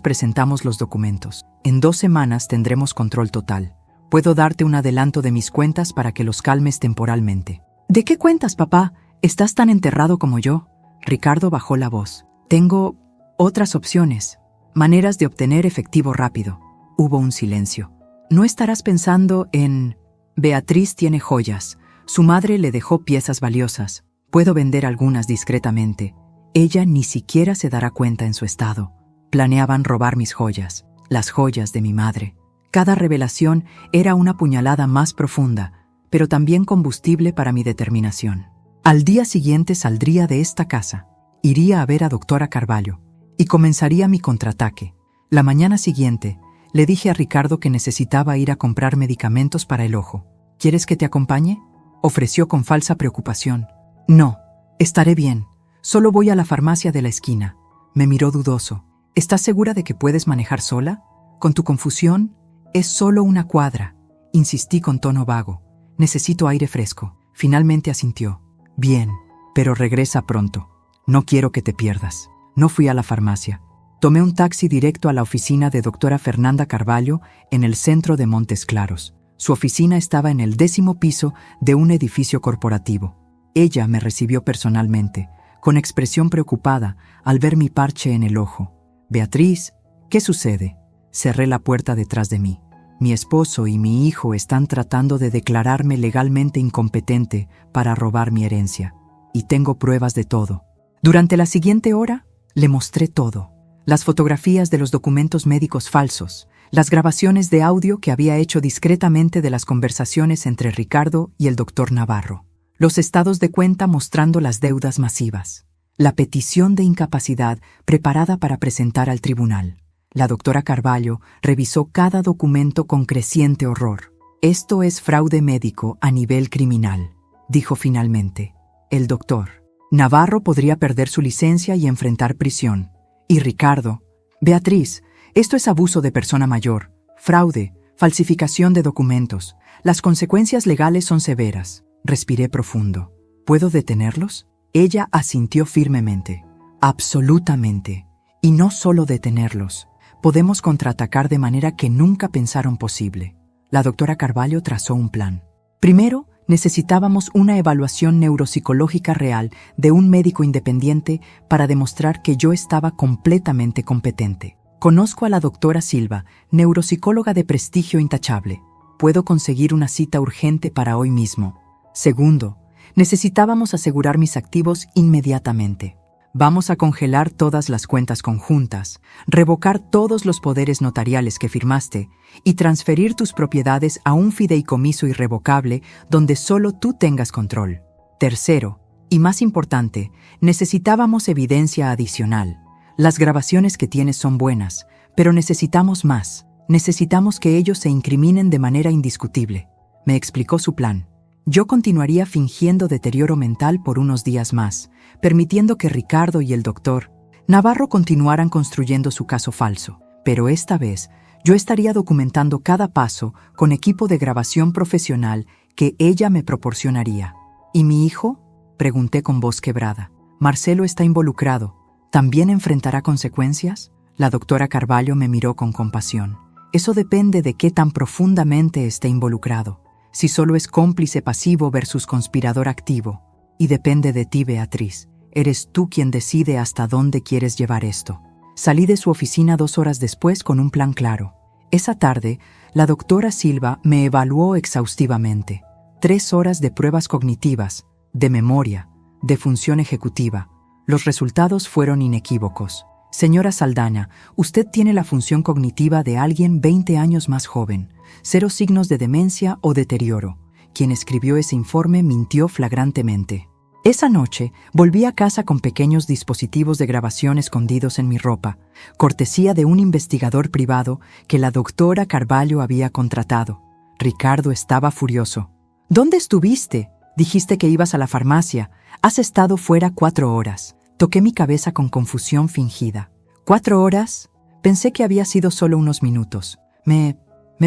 presentamos los documentos. En 2 semanas tendremos control total. Puedo darte un adelanto de mis cuentas para que los calmes temporalmente. ¿De qué cuentas, papá? ¿Estás tan enterrado como yo? Ricardo bajó la voz. Tengo otras opciones, maneras de obtener efectivo rápido. Hubo un silencio. No estarás pensando en... Beatriz tiene joyas. Su madre le dejó piezas valiosas. Puedo vender algunas discretamente. Ella ni siquiera se dará cuenta en su estado. Planeaban robar mis joyas, las joyas de mi madre. Cada revelación era una puñalada más profunda, pero también combustible para mi determinación. Al día siguiente saldría de esta casa, iría a ver a doctora Carvalho y comenzaría mi contraataque. La mañana siguiente, le dije a Ricardo que necesitaba ir a comprar medicamentos para el ojo. ¿Quieres que te acompañe?, ofreció con falsa preocupación. No, estaré bien. Solo voy a la farmacia de la esquina. Me miró dudoso. ¿Estás segura de que puedes manejar sola? Con tu confusión, es solo una cuadra. Insistí con tono vago. Necesito aire fresco. Finalmente asintió. Bien, pero regresa pronto. No quiero que te pierdas. No fui a la farmacia. Tomé un taxi directo a la oficina de doctora Fernanda Carvalho en el centro de Montes Claros. Su oficina estaba en el 10º piso de un edificio corporativo. Ella me recibió personalmente, con expresión preocupada al ver mi parche en el ojo. Beatriz, ¿qué sucede? Cerré la puerta detrás de mí. Mi esposo y mi hijo están tratando de declararme legalmente incompetente para robar mi herencia. Y tengo pruebas de todo. Durante la siguiente hora, le mostré todo. Las fotografías de los documentos médicos falsos, las grabaciones de audio que había hecho discretamente de las conversaciones entre Ricardo y el doctor Navarro, los estados de cuenta mostrando las deudas masivas, la petición de incapacidad preparada para presentar al tribunal. La doctora Carvalho revisó cada documento con creciente horror. Esto es fraude médico a nivel criminal, dijo finalmente. El doctor Navarro podría perder su licencia y enfrentar prisión. Y Ricardo, Beatriz, esto es abuso de persona mayor, fraude, falsificación de documentos. Las consecuencias legales son severas. Respiré profundo. ¿Puedo detenerlos? Ella asintió firmemente. Absolutamente. Y no solo detenerlos. Podemos contraatacar de manera que nunca pensaron posible. La doctora Carvalho trazó un plan. Primero, necesitábamos una evaluación neuropsicológica real de un médico independiente para demostrar que yo estaba completamente competente. Conozco a la doctora Silva, neuropsicóloga de prestigio intachable. Puedo conseguir una cita urgente para hoy mismo. Segundo, necesitábamos asegurar mis activos inmediatamente. Vamos a congelar todas las cuentas conjuntas, revocar todos los poderes notariales que firmaste y transferir tus propiedades a un fideicomiso irrevocable donde solo tú tengas control. Tercero, y más importante, necesitábamos evidencia adicional. Las grabaciones que tienes son buenas, pero necesitamos más. Necesitamos que ellos se incriminen de manera indiscutible. Me explicó su plan. Yo continuaría fingiendo deterioro mental por unos días más, permitiendo que Ricardo y el doctor Navarro continuaran construyendo su caso falso. Pero esta vez, yo estaría documentando cada paso con equipo de grabación profesional que ella me proporcionaría. ¿Y mi hijo?, pregunté con voz quebrada. Marcelo está involucrado. ¿También enfrentará consecuencias? La doctora Carvalho me miró con compasión. Eso depende de qué tan profundamente esté involucrado. Si solo es cómplice pasivo versus conspirador activo. Y depende de ti, Beatriz. Eres tú quien decide hasta dónde quieres llevar esto. Salí de su oficina 2 horas después con un plan claro. Esa tarde, la doctora Silva me evaluó exhaustivamente. 3 horas de pruebas cognitivas, de memoria, de función ejecutiva. Los resultados fueron inequívocos. Señora Saldaña, usted tiene la función cognitiva de alguien 20 años más joven. 0 signos de demencia o deterioro. Quien escribió ese informe mintió flagrantemente. Esa noche volví a casa con pequeños dispositivos de grabación escondidos en mi ropa, cortesía de un investigador privado que la doctora Carvalho había contratado. Ricardo estaba furioso. ¿Dónde estuviste? Dijiste que ibas a la farmacia. Has estado fuera 4 horas. Toqué mi cabeza con confusión fingida. 4 horas, Pensé que había sido solo unos minutos. Me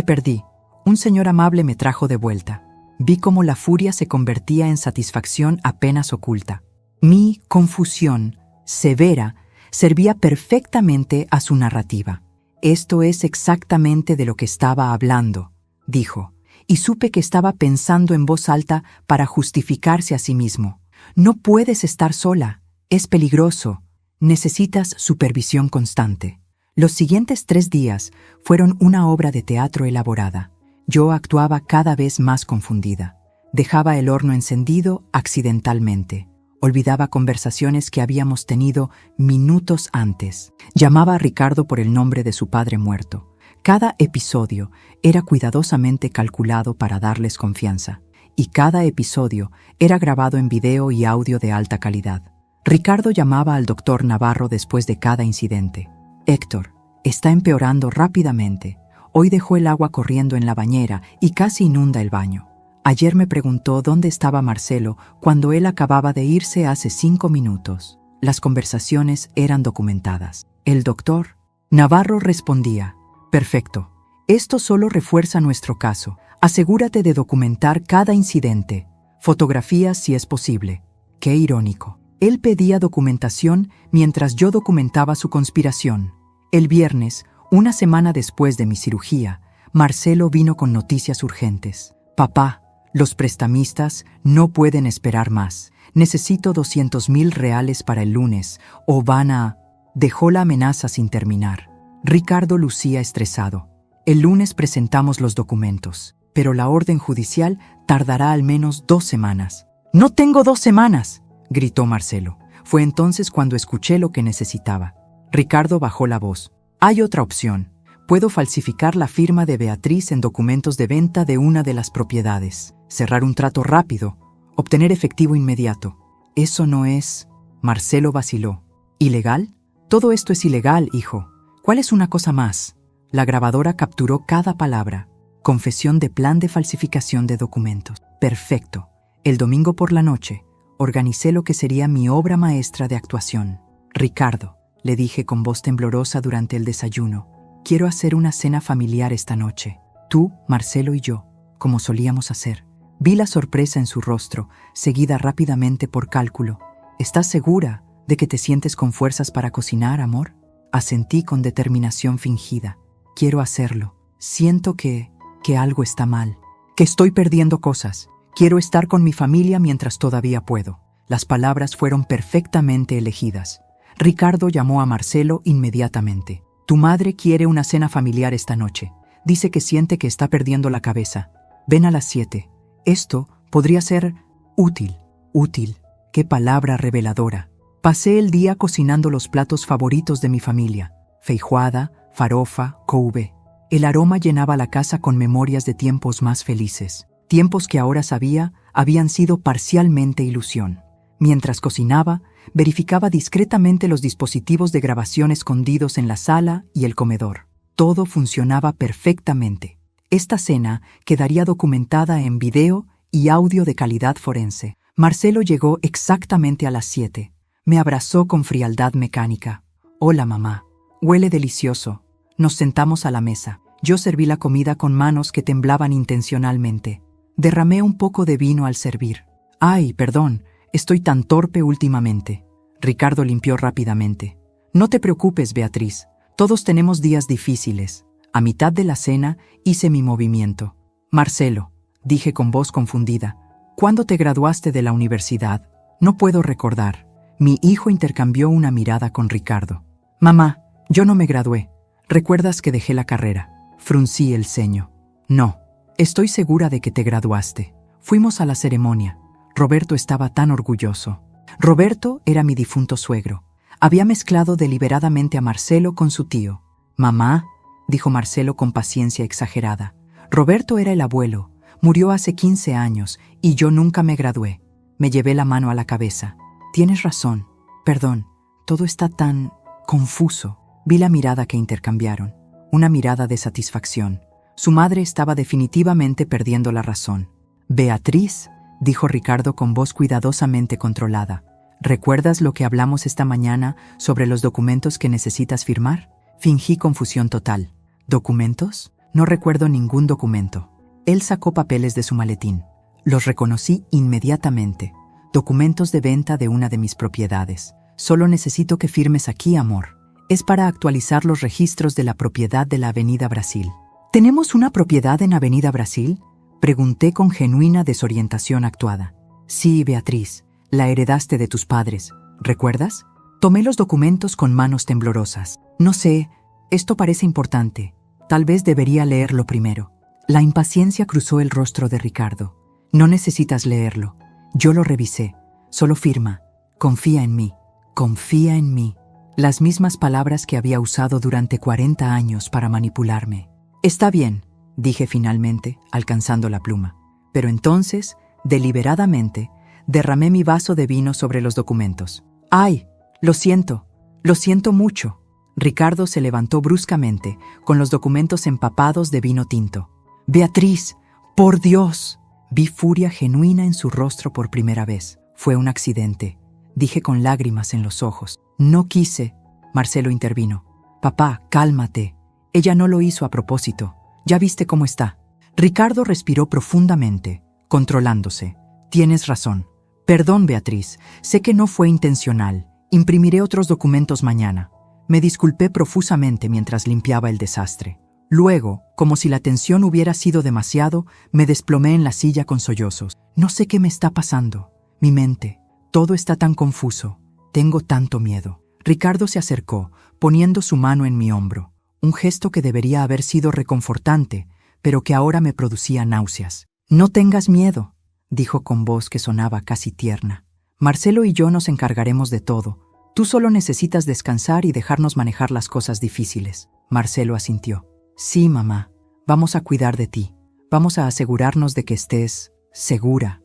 perdí. Un señor amable me trajo de vuelta. Vi cómo la furia se convertía en satisfacción apenas oculta. Mi confusión, severa, servía perfectamente a su narrativa. Esto es exactamente de lo que estaba hablando, dijo, y supe que estaba pensando en voz alta para justificarse a sí mismo. No puedes estar sola, es peligroso, necesitas supervisión constante. Los siguientes 3 días fueron una obra de teatro elaborada. Yo actuaba cada vez más confundida. Dejaba el horno encendido accidentalmente. Olvidaba conversaciones que habíamos tenido minutos antes. Llamaba a Ricardo por el nombre de su padre muerto. Cada episodio era cuidadosamente calculado para darles confianza. Y cada episodio era grabado en video y audio de alta calidad. Ricardo llamaba al doctor Navarro después de cada incidente. Héctor, está empeorando rápidamente. Hoy dejó el agua corriendo en la bañera y casi inunda el baño. Ayer me preguntó dónde estaba Marcelo cuando él acababa de irse hace 5 minutos. Las conversaciones eran documentadas. El doctor Navarro respondía: perfecto. Esto solo refuerza nuestro caso. Asegúrate de documentar cada incidente. Fotografías si es posible. Qué irónico. Él pedía documentación mientras yo documentaba su conspiración. El viernes, una semana después de mi cirugía, Marcelo vino con noticias urgentes. Papá, los prestamistas no pueden esperar más. Necesito 200,000 reales para el lunes o van a... Dejó la amenaza sin terminar. Ricardo lucía estresado. El lunes presentamos los documentos, pero la orden judicial tardará al menos 2 semanas. ¡No tengo 2 semanas!, gritó Marcelo. Fue entonces cuando escuché lo que necesitaba. Ricardo bajó la voz. Hay otra opción. Puedo falsificar la firma de Beatriz en documentos de venta de una de las propiedades, cerrar un trato rápido, obtener efectivo inmediato. Eso no es... Marcelo vaciló. ¿Ilegal? Todo esto es ilegal, hijo. ¿Cuál es una cosa más? La grabadora capturó cada palabra. Confesión de plan de falsificación de documentos. Perfecto. El domingo por la noche, organicé lo que sería mi obra maestra de actuación. Ricardo, le dije con voz temblorosa durante el desayuno, quiero hacer una cena familiar esta noche. Tú, Marcelo y yo, como solíamos hacer. Vi la sorpresa en su rostro, seguida rápidamente por cálculo. ¿Estás segura de que te sientes con fuerzas para cocinar, amor? Asentí con determinación fingida. Quiero hacerlo. Siento que algo está mal, que estoy perdiendo cosas. Quiero estar con mi familia mientras todavía puedo. Las palabras fueron perfectamente elegidas. Ricardo llamó a Marcelo inmediatamente. Tu madre quiere una cena familiar esta noche. Dice que siente que está perdiendo la cabeza. Ven a las 7. Esto podría ser útil. Útil. Qué palabra reveladora. Pasé el día cocinando los platos favoritos de mi familia. Feijoada, farofa, couve. El aroma llenaba la casa con memorias de tiempos más felices. Tiempos que ahora sabía habían sido parcialmente ilusión. Mientras cocinaba, verificaba discretamente los dispositivos de grabación escondidos en la sala y el comedor. Todo funcionaba perfectamente. Esta cena quedaría documentada en video y audio de calidad forense. Marcelo llegó exactamente a las 7. Me abrazó con frialdad mecánica. Hola, mamá. Huele delicioso. Nos sentamos a la mesa. Yo serví la comida con manos que temblaban intencionalmente. Derramé un poco de vino al servir. Ay, perdón, estoy tan torpe últimamente. Ricardo limpió rápidamente. No te preocupes, Beatriz. Todos tenemos días difíciles. A mitad de la cena hice mi movimiento. Marcelo, dije con voz confundida. ¿Cuándo te graduaste de la universidad? No puedo recordar. Mi hijo intercambió una mirada con Ricardo. Mamá, yo no me gradué. ¿Recuerdas que dejé la carrera? Fruncí el ceño. No, estoy segura de que te graduaste. Fuimos a la ceremonia. Roberto estaba tan orgulloso. Roberto era mi difunto suegro. Había mezclado deliberadamente a Marcelo con su tío. Mamá, dijo Marcelo con paciencia exagerada. Roberto era el abuelo. Murió hace 15 años y yo nunca me gradué. Me llevé la mano a la cabeza. Tienes razón. Perdón, todo está tan confuso. Vi la mirada que intercambiaron. Una mirada de satisfacción. Su madre estaba definitivamente perdiendo la razón. Beatriz, dijo Ricardo con voz cuidadosamente controlada. ¿Recuerdas lo que hablamos esta mañana sobre los documentos que necesitas firmar? Fingí confusión total. ¿Documentos? No recuerdo ningún documento. Él sacó papeles de su maletín. Los reconocí inmediatamente. Documentos de venta de una de mis propiedades. Solo necesito que firmes aquí, amor. Es para actualizar los registros de la propiedad de la Avenida Brasil. ¿Tenemos una propiedad en Avenida Brasil? Pregunté con genuina desorientación actuada. Sí, Beatriz, la heredaste de tus padres. ¿Recuerdas? Tomé los documentos con manos temblorosas. No sé, esto parece importante. Tal vez debería leerlo primero. La impaciencia cruzó el rostro de Ricardo. No necesitas leerlo. Yo lo revisé. Solo firma. Confía en mí. Confía en mí. Las mismas palabras que había usado durante 40 años para manipularme. Está bien, dije finalmente, alcanzando la pluma. Pero entonces, deliberadamente, derramé mi vaso de vino sobre los documentos. ¡Ay! Lo siento mucho. Ricardo se levantó bruscamente, con los documentos empapados de vino tinto. Beatriz, por Dios. Vi furia genuina en su rostro por primera vez. Fue un accidente, dije con lágrimas en los ojos. No quise. Marcelo intervino. Papá, cálmate. Ella no lo hizo a propósito. Ya viste cómo está. Ricardo respiró profundamente, controlándose. Tienes razón. Perdón, Beatriz. Sé que no fue intencional. Imprimiré otros documentos mañana. Me disculpé profusamente mientras limpiaba el desastre. Luego, como si la tensión hubiera sido demasiado, me desplomé en la silla con sollozos. No sé qué me está pasando. Mi mente. Todo está tan confuso. Tengo tanto miedo. Ricardo se acercó, poniendo su mano en mi hombro. Un gesto que debería haber sido reconfortante, pero que ahora me producía náuseas. No tengas miedo, dijo con voz que sonaba casi tierna. Marcelo y yo nos encargaremos de todo. Tú solo necesitas descansar y dejarnos manejar las cosas difíciles. Marcelo asintió. Sí, mamá. Vamos a cuidar de ti. Vamos a asegurarnos de que estés segura,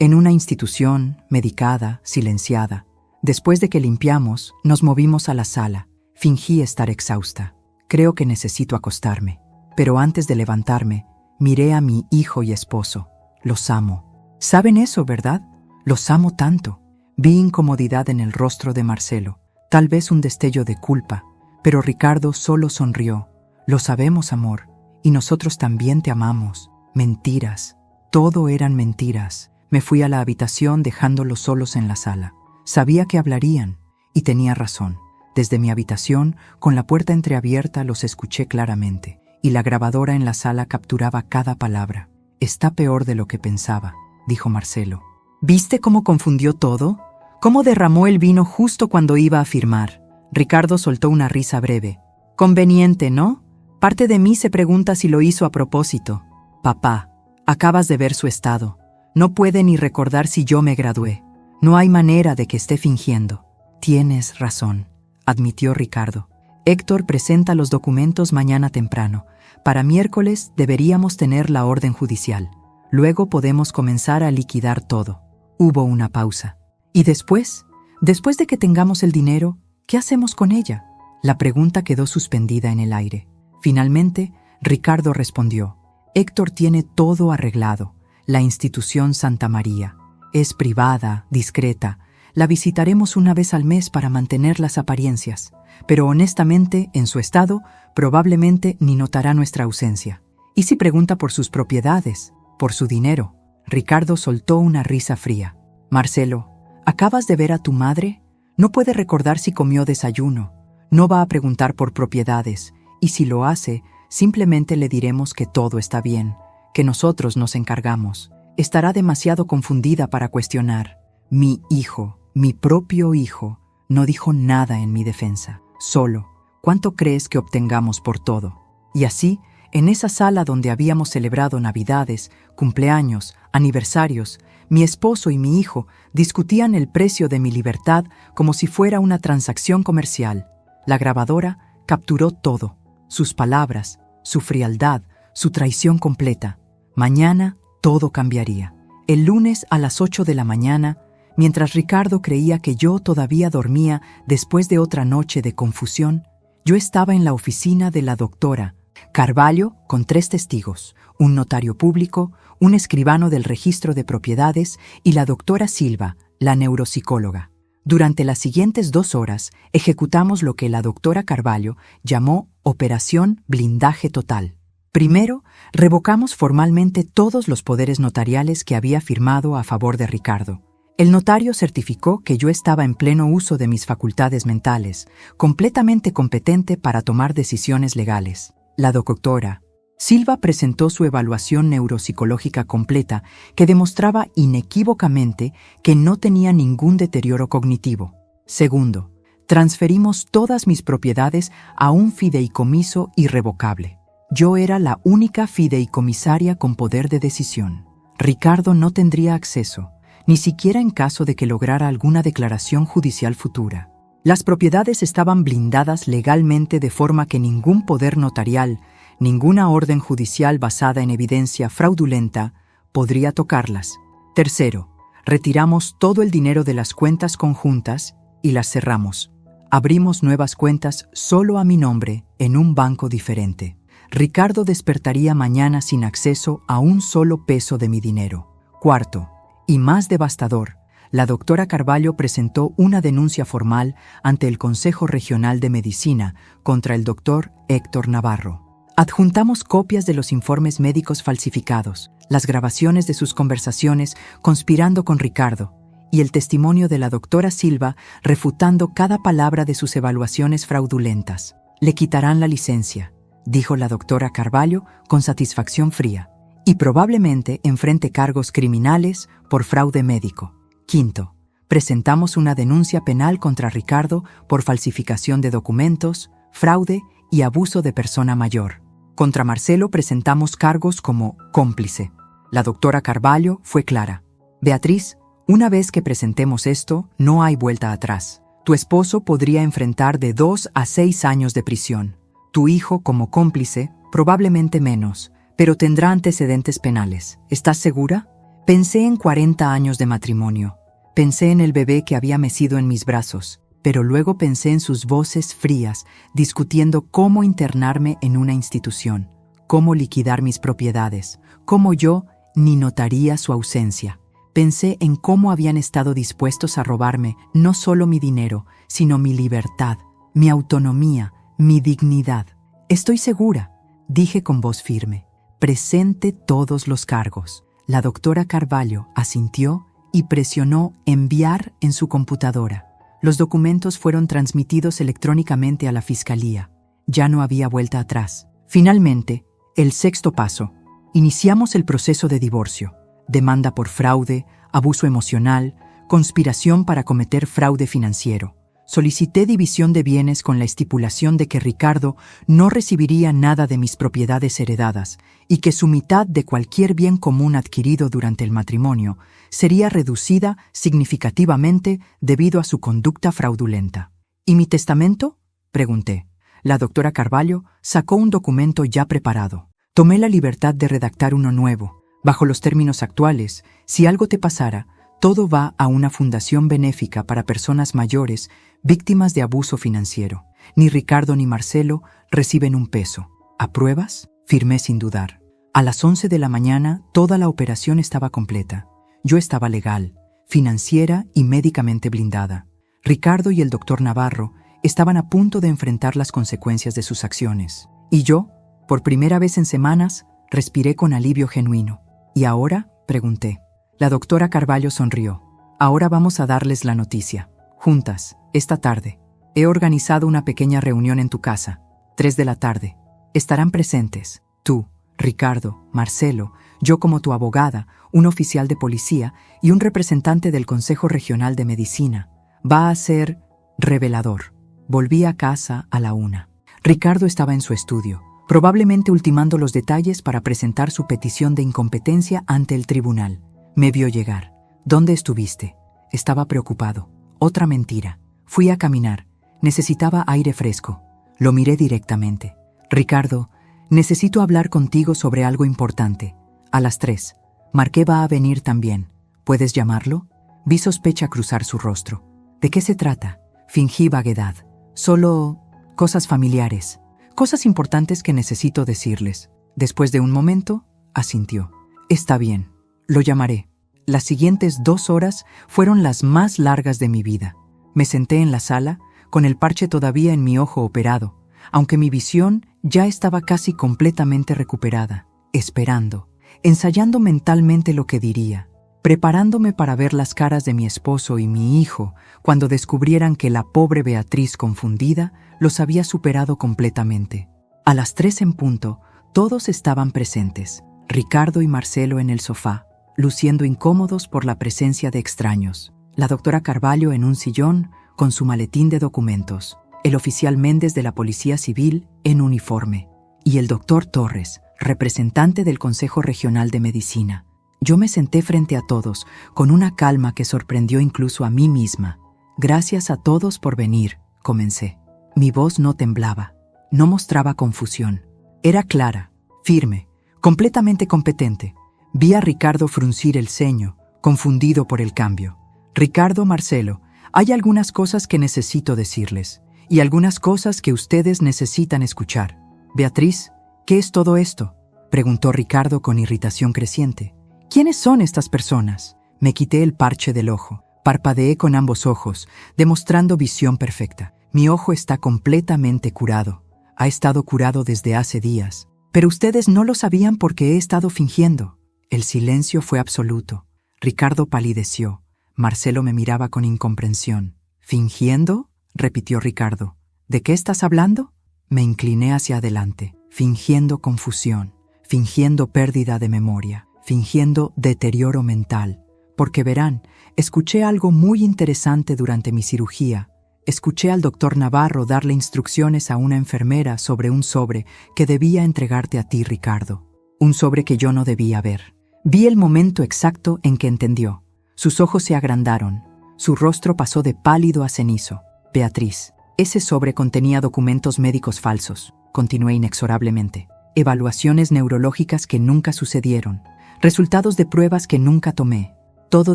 en una institución, medicada, silenciada. Después de que limpiamos, nos movimos a la sala. Fingí estar exhausta. Creo que necesito acostarme. Pero antes de levantarme, miré a mi hijo y esposo. Los amo. ¿Saben eso, verdad? Los amo tanto. Vi incomodidad en el rostro de Marcelo, tal vez un destello de culpa, pero Ricardo solo sonrió. Lo sabemos, amor, y nosotros también te amamos. Mentiras. Todo eran mentiras. Me fui a la habitación dejándolos solos en la sala. Sabía que hablarían, y tenía razón. Desde mi habitación, con la puerta entreabierta, los escuché claramente, y la grabadora en la sala capturaba cada palabra. Está peor de lo que pensaba, dijo Marcelo. ¿Viste cómo confundió todo? ¿Cómo derramó el vino justo cuando iba a firmar? Ricardo soltó una risa breve. Conveniente, ¿no? Parte de mí se pregunta si lo hizo a propósito. Papá, acabas de ver su estado. No puede ni recordar si yo me gradué. No hay manera de que esté fingiendo. Tienes razón, admitió Ricardo. Héctor presenta los documentos mañana temprano. Para miércoles deberíamos tener la orden judicial. Luego podemos comenzar a liquidar todo. Hubo una pausa. ¿Y después? Después de que tengamos el dinero, ¿qué hacemos con ella? La pregunta quedó suspendida en el aire. Finalmente, Ricardo respondió. Héctor tiene todo arreglado. La institución Santa María. Es privada, discreta. La visitaremos una vez al mes para mantener las apariencias. Pero honestamente, en su estado, probablemente ni notará nuestra ausencia. ¿Y si pregunta por sus propiedades? ¿Por su dinero? Ricardo soltó una risa fría. Marcelo, ¿acabas de ver a tu madre? No puede recordar si comió desayuno. No va a preguntar por propiedades. Y si lo hace, simplemente le diremos que todo está bien, que nosotros nos encargamos. Estará demasiado confundida para cuestionar. Mi hijo, mi propio hijo, no dijo nada en mi defensa. Solo, ¿cuánto crees que obtengamos por todo? Y así, en esa sala donde habíamos celebrado Navidades, cumpleaños, aniversarios, mi esposo y mi hijo discutían el precio de mi libertad como si fuera una transacción comercial. La grabadora capturó todo, sus palabras, su frialdad, su traición completa. Mañana todo cambiaría. El lunes a las 8 de la mañana, mientras Ricardo creía que yo todavía dormía después de otra noche de confusión, yo estaba en la oficina de la doctora Carvalho con 3 testigos, un notario público, un escribano del registro de propiedades y la doctora Silva, la neuropsicóloga. Durante las siguientes 2 horas, ejecutamos lo que la doctora Carvalho llamó Operación Blindaje Total. Primero, revocamos formalmente todos los poderes notariales que había firmado a favor de Ricardo. El notario certificó que yo estaba en pleno uso de mis facultades mentales, completamente competente para tomar decisiones legales. La doctora Silva presentó su evaluación neuropsicológica completa que demostraba inequívocamente que no tenía ningún deterioro cognitivo. Segundo, transferimos todas mis propiedades a un fideicomiso irrevocable. Yo era la única fideicomisaria con poder de decisión. Ricardo no tendría acceso, ni siquiera en caso de que lograra alguna declaración judicial futura. Las propiedades estaban blindadas legalmente de forma que ningún poder notarial, ninguna orden judicial basada en evidencia fraudulenta podría tocarlas. Tercero, retiramos todo el dinero de las cuentas conjuntas y las cerramos. Abrimos nuevas cuentas solo a mi nombre en un banco diferente. Ricardo despertaría mañana sin acceso a un solo peso de mi dinero. Cuarto, y más devastador, la doctora Carvalho presentó una denuncia formal ante el Consejo Regional de Medicina contra el doctor Héctor Navarro. Adjuntamos copias de los informes médicos falsificados, las grabaciones de sus conversaciones conspirando con Ricardo y el testimonio de la doctora Silva refutando cada palabra de sus evaluaciones fraudulentas. Le quitarán la licencia, dijo la doctora Carvalho con satisfacción fría, y probablemente enfrente cargos criminales por fraude médico. Quinto, presentamos una denuncia penal contra Ricardo por falsificación de documentos, fraude y abuso de persona mayor. Contra Marcelo presentamos cargos como cómplice. La doctora Carvalho fue clara. Beatriz, una vez que presentemos esto, no hay vuelta atrás. Tu esposo podría enfrentar de 2 a 6 años de prisión. Tu hijo, como cómplice, probablemente menos, pero tendrá antecedentes penales. ¿Estás segura? Pensé en 40 años de matrimonio. Pensé en el bebé que había mecido en mis brazos. Pero luego pensé en sus voces frías, discutiendo cómo internarme en una institución, cómo liquidar mis propiedades, cómo yo ni notaría su ausencia. Pensé en cómo habían estado dispuestos a robarme no solo mi dinero, sino mi libertad, mi autonomía, mi dignidad. Estoy segura, dije con voz firme. Presente todos los cargos. La doctora Carvalho asintió y presionó enviar en su computadora. Los documentos fueron transmitidos electrónicamente a la fiscalía. Ya no había vuelta atrás. Finalmente, el sexto paso. Iniciamos el proceso de divorcio. Demanda por fraude, abuso emocional, conspiración para cometer fraude financiero. Solicité división de bienes con la estipulación de que Ricardo no recibiría nada de mis propiedades heredadas y que su mitad de cualquier bien común adquirido durante el matrimonio sería reducida significativamente debido a su conducta fraudulenta. ¿Y mi testamento?, pregunté. La doctora Carvalho sacó un documento ya preparado. Tomé la libertad de redactar uno nuevo. Bajo los términos actuales, si algo te pasara, todo va a una fundación benéfica para personas mayores víctimas de abuso financiero. Ni Ricardo ni Marcelo reciben un peso. ¿Apruebas?, firmé sin dudar. A las 11 de la mañana toda la operación estaba completa. Yo estaba legal, financiera y médicamente blindada. Ricardo y el doctor Navarro estaban a punto de enfrentar las consecuencias de sus acciones. Y yo, por primera vez en semanas, respiré con alivio genuino. ¿Y ahora?, pregunté. La doctora Carvalho sonrió. Ahora vamos a darles la noticia. Juntas, esta tarde. He organizado una pequeña reunión en tu casa. 3 de la tarde. Estarán presentes. Tú, Ricardo, Marcelo, yo como tu abogada, un oficial de policía y un representante del Consejo Regional de Medicina. Va a ser revelador. Volví a casa a la 1. Ricardo estaba en su estudio, probablemente ultimando los detalles para presentar su petición de incompetencia ante el tribunal. Me vio llegar. ¿Dónde estuviste? Estaba preocupado. Otra mentira. Fui a caminar. Necesitaba aire fresco. Lo miré directamente. Ricardo, necesito hablar contigo sobre algo importante. A las 3. Marqué va a venir también. ¿Puedes llamarlo? Vi sospecha cruzar su rostro. ¿De qué se trata? Fingí vaguedad. Solo cosas familiares. Cosas importantes que necesito decirles. Después de un momento, asintió. Está bien. Lo llamaré. Las siguientes 2 horas fueron las más largas de mi vida. Me senté en la sala, con el parche todavía en mi ojo operado, aunque mi visión ya estaba casi completamente recuperada, esperando, ensayando mentalmente lo que diría, preparándome para ver las caras de mi esposo y mi hijo cuando descubrieran que la pobre Beatriz confundida los había superado completamente. A las 3 en punto, todos estaban presentes, Ricardo y Marcelo en el sofá, luciendo incómodos por la presencia de extraños, la doctora Carvalho en un sillón con su maletín de documentos, el oficial Méndez de la Policía Civil en uniforme y el doctor Torres, representante del Consejo Regional de Medicina. Yo me senté frente a todos con una calma que sorprendió incluso a mí misma. Gracias a todos por venir, comencé. Mi voz no temblaba, no mostraba confusión. Era clara, firme, completamente competente. Vi a Ricardo fruncir el ceño, confundido por el cambio. Ricardo, Marcelo, hay algunas cosas que necesito decirles, y algunas cosas que ustedes necesitan escuchar. Beatriz, ¿qué es todo esto?, preguntó Ricardo con irritación creciente. ¿Quiénes son estas personas? Me quité el parche del ojo, parpadeé con ambos ojos, demostrando visión perfecta. Mi ojo está completamente curado. Ha estado curado desde hace días. Pero ustedes no lo sabían porque he estado fingiendo. El silencio fue absoluto. Ricardo palideció. Marcelo me miraba con incomprensión. ¿Fingiendo?, repitió Ricardo. ¿De qué estás hablando? Me incliné hacia adelante, fingiendo confusión, fingiendo pérdida de memoria, fingiendo deterioro mental. Porque verán, escuché algo muy interesante durante mi cirugía. Escuché al doctor Navarro darle instrucciones a una enfermera sobre un sobre que debía entregarte a ti, Ricardo. Un sobre que yo no debía ver. Vi el momento exacto en que entendió. Sus ojos se agrandaron. Su rostro pasó de pálido a cenizo. Beatriz, ese sobre contenía documentos médicos falsos. Continué inexorablemente. Evaluaciones neurológicas que nunca sucedieron. Resultados de pruebas que nunca tomé. Todo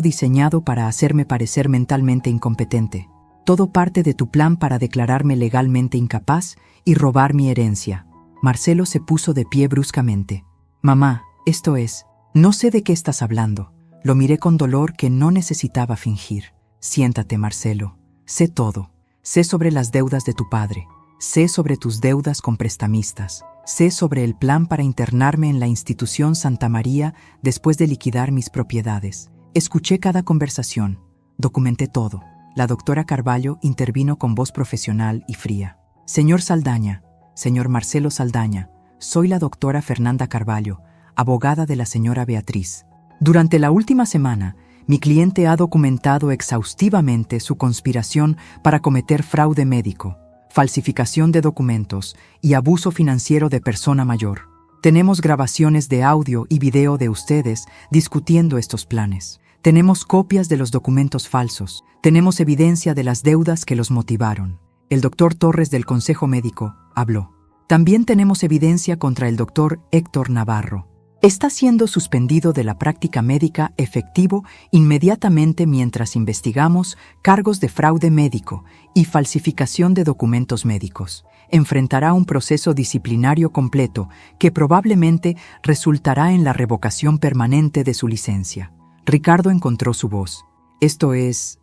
diseñado para hacerme parecer mentalmente incompetente. Todo parte de tu plan para declararme legalmente incapaz y robar mi herencia. Marcelo se puso de pie bruscamente. Mamá, esto es, no sé de qué estás hablando. Lo miré con dolor que no necesitaba fingir. Siéntate, Marcelo. Sé todo. Sé sobre las deudas de tu padre. Sé sobre tus deudas con prestamistas. Sé sobre el plan para internarme en la institución Santa María después de liquidar mis propiedades. Escuché cada conversación. Documenté todo. La doctora Carvalho intervino con voz profesional y fría. Señor Saldaña, señor Marcelo Saldaña, soy la doctora Fernanda Carvalho, abogada de la señora Beatriz. Durante la última semana, mi cliente ha documentado exhaustivamente su conspiración para cometer fraude médico, falsificación de documentos y abuso financiero de persona mayor. Tenemos grabaciones de audio y video de ustedes discutiendo estos planes. Tenemos copias de los documentos falsos. Tenemos evidencia de las deudas que los motivaron. El doctor Torres del Consejo Médico habló. También tenemos evidencia contra el doctor Héctor Navarro. Está siendo suspendido de la práctica médica efectivo inmediatamente mientras investigamos cargos de fraude médico y falsificación de documentos médicos. Enfrentará un proceso disciplinario completo que probablemente resultará en la revocación permanente de su licencia. Ricardo encontró su voz. Esto es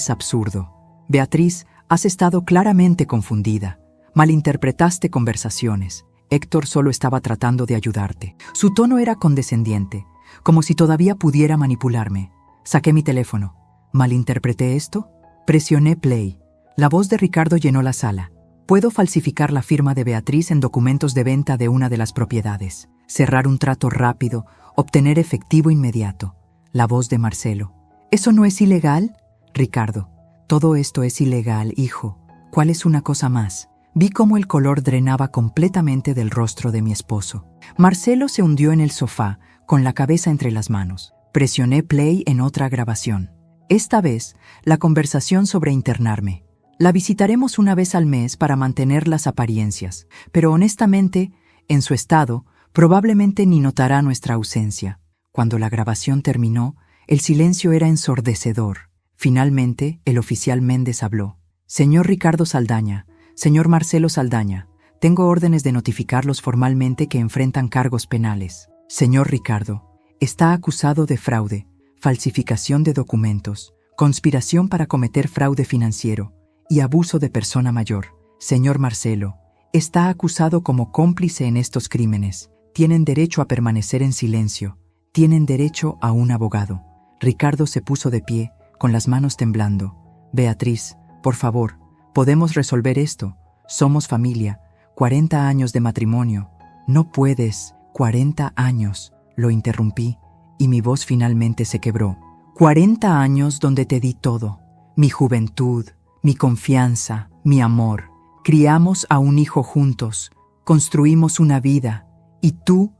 absurdo. Beatriz, has estado claramente confundida. Malinterpretaste conversaciones. Héctor solo estaba tratando de ayudarte. Su tono era condescendiente, como si todavía pudiera manipularme. Saqué mi teléfono. ¿Malinterpreté esto? Presioné play. La voz de Ricardo llenó la sala. Puedo falsificar la firma de Beatriz en documentos de venta de una de las propiedades. Cerrar un trato rápido, obtener efectivo inmediato. La voz de Marcelo. ¿Eso no es ilegal? Ricardo. Todo esto es ilegal, hijo. ¿Cuál es una cosa más? Vi cómo el color drenaba completamente del rostro de mi esposo. Marcelo se hundió en el sofá, con la cabeza entre las manos. Presioné play en otra grabación. Esta vez, la conversación sobre internarme. La visitaremos una vez al mes para mantener las apariencias, pero honestamente, en su estado, probablemente ni notará nuestra ausencia. Cuando la grabación terminó, el silencio era ensordecedor. Finalmente, el oficial Méndez habló. Señor Ricardo Saldaña, señor Marcelo Saldaña, tengo órdenes de notificarlos formalmente que enfrentan cargos penales. Señor Ricardo, está acusado de fraude, falsificación de documentos, conspiración para cometer fraude financiero y abuso de persona mayor. Señor Marcelo, está acusado como cómplice en estos crímenes. Tienen derecho a permanecer en silencio. Tienen derecho a un abogado. Ricardo se puso de pie, con las manos temblando. Beatriz, por favor, podemos resolver esto. Somos familia. 40 años de matrimonio. No puedes. 40 años. Lo interrumpí, y mi voz finalmente se quebró. 40 años donde te di todo. Mi juventud, mi confianza, mi amor. Criamos a un hijo juntos. Construimos una vida. Y tú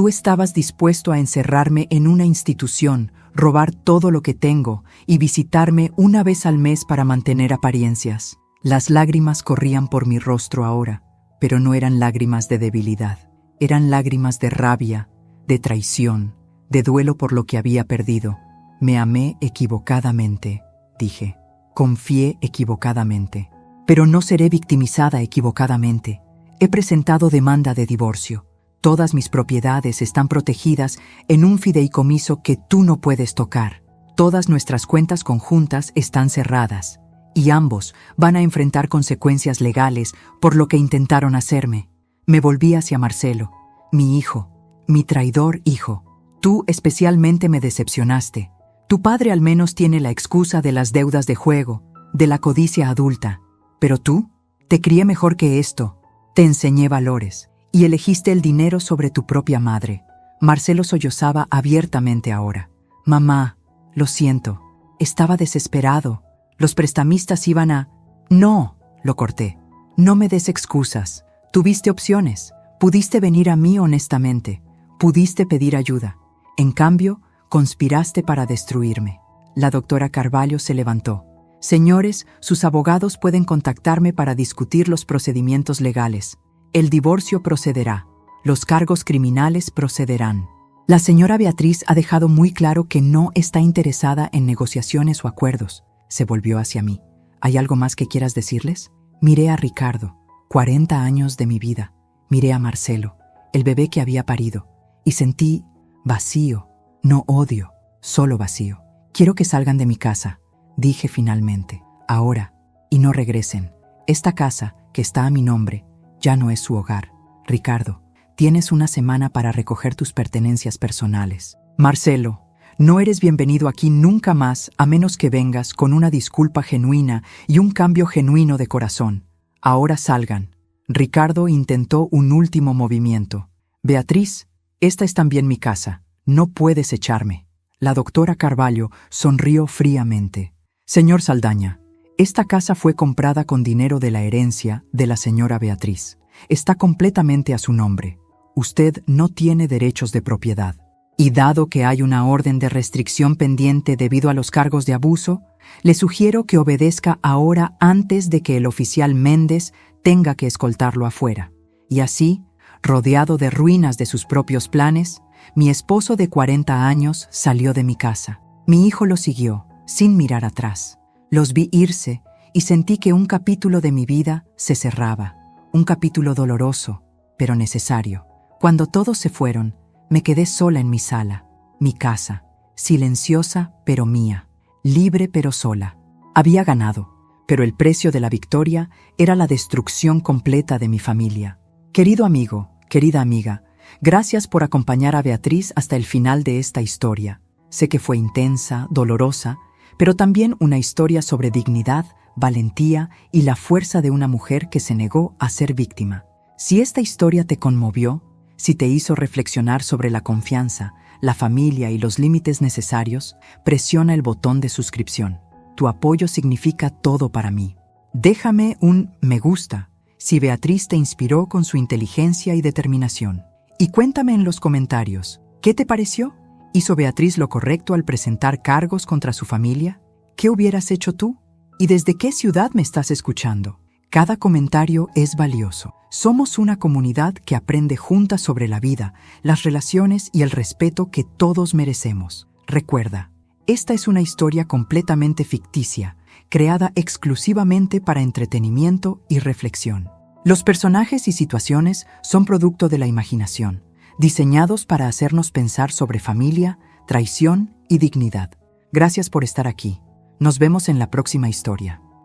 estabas dispuesto a encerrarme en una institución, robar todo lo que tengo y visitarme una vez al mes para mantener apariencias. Las lágrimas corrían por mi rostro ahora, pero no eran lágrimas de debilidad. Eran lágrimas de rabia, de traición, de duelo por lo que había perdido. Me amé equivocadamente, dije. Confié equivocadamente. Pero no seré victimizada equivocadamente. He presentado demanda de divorcio. Todas mis propiedades están protegidas en un fideicomiso que tú no puedes tocar. Todas nuestras cuentas conjuntas están cerradas, y ambos van a enfrentar consecuencias legales por lo que intentaron hacerme. Me volví hacia Marcelo, mi hijo, mi traidor hijo. Tú especialmente me decepcionaste. Tu padre al menos tiene la excusa de las deudas de juego, de la codicia adulta. Pero tú, te crié mejor que esto. Te enseñé valores. Y elegiste el dinero sobre tu propia madre. Marcelo sollozaba abiertamente ahora. Mamá, lo siento. Estaba desesperado. Los prestamistas iban a... No, lo corté. No me des excusas. Tuviste opciones. Pudiste venir a mí honestamente. Pudiste pedir ayuda. En cambio, conspiraste para destruirme. La doctora Carvalho se levantó. Señores, sus abogados pueden contactarme para discutir los procedimientos legales. El divorcio procederá. Los cargos criminales procederán. La señora Beatriz ha dejado muy claro que no está interesada en negociaciones o acuerdos. Se volvió hacia mí. ¿Hay algo más que quieras decirles? Miré a Ricardo, 40 años de mi vida. Miré a Marcelo, el bebé que había parido, y sentí vacío, no odio, solo vacío. Quiero que salgan de mi casa, dije finalmente, ahora, y no regresen. Esta casa, que está a mi nombre, ya no es su hogar. Ricardo, tienes una semana para recoger tus pertenencias personales. Marcelo, no eres bienvenido aquí nunca más a menos que vengas con una disculpa genuina y un cambio genuino de corazón. Ahora salgan. Ricardo intentó un último movimiento. Beatriz, esta es también mi casa. No puedes echarme. La doctora Carvalho sonrió fríamente. Señor Saldaña, esta casa fue comprada con dinero de la herencia de la señora Beatriz. Está completamente a su nombre. Usted no tiene derechos de propiedad. Y dado que hay una orden de restricción pendiente debido a los cargos de abuso, le sugiero que obedezca ahora antes de que el oficial Méndez tenga que escoltarlo afuera. Y así, rodeado de ruinas de sus propios planes, mi esposo de 40 años salió de mi casa. Mi hijo lo siguió, sin mirar atrás. Los vi irse y sentí que un capítulo de mi vida se cerraba. Un capítulo doloroso, pero necesario. Cuando todos se fueron, me quedé sola en mi sala, mi casa, silenciosa pero mía, libre pero sola. Había ganado, pero el precio de la victoria era la destrucción completa de mi familia. Querido amigo, querida amiga, gracias por acompañar a Beatriz hasta el final de esta historia. Sé que fue intensa, dolorosa, pero también una historia sobre dignidad, valentía y la fuerza de una mujer que se negó a ser víctima. Si esta historia te conmovió, si te hizo reflexionar sobre la confianza, la familia y los límites necesarios, presiona el botón de suscripción. Tu apoyo significa todo para mí. Déjame un me gusta si Beatriz te inspiró con su inteligencia y determinación. Y cuéntame en los comentarios, ¿qué te pareció? ¿Hizo Beatriz lo correcto al presentar cargos contra su familia? ¿Qué hubieras hecho tú? ¿Y desde qué ciudad me estás escuchando? Cada comentario es valioso. Somos una comunidad que aprende juntas sobre la vida, las relaciones y el respeto que todos merecemos. Recuerda, esta es una historia completamente ficticia, creada exclusivamente para entretenimiento y reflexión. Los personajes y situaciones son producto de la imaginación, diseñados para hacernos pensar sobre familia, traición y dignidad. Gracias por estar aquí. Nos vemos en la próxima historia.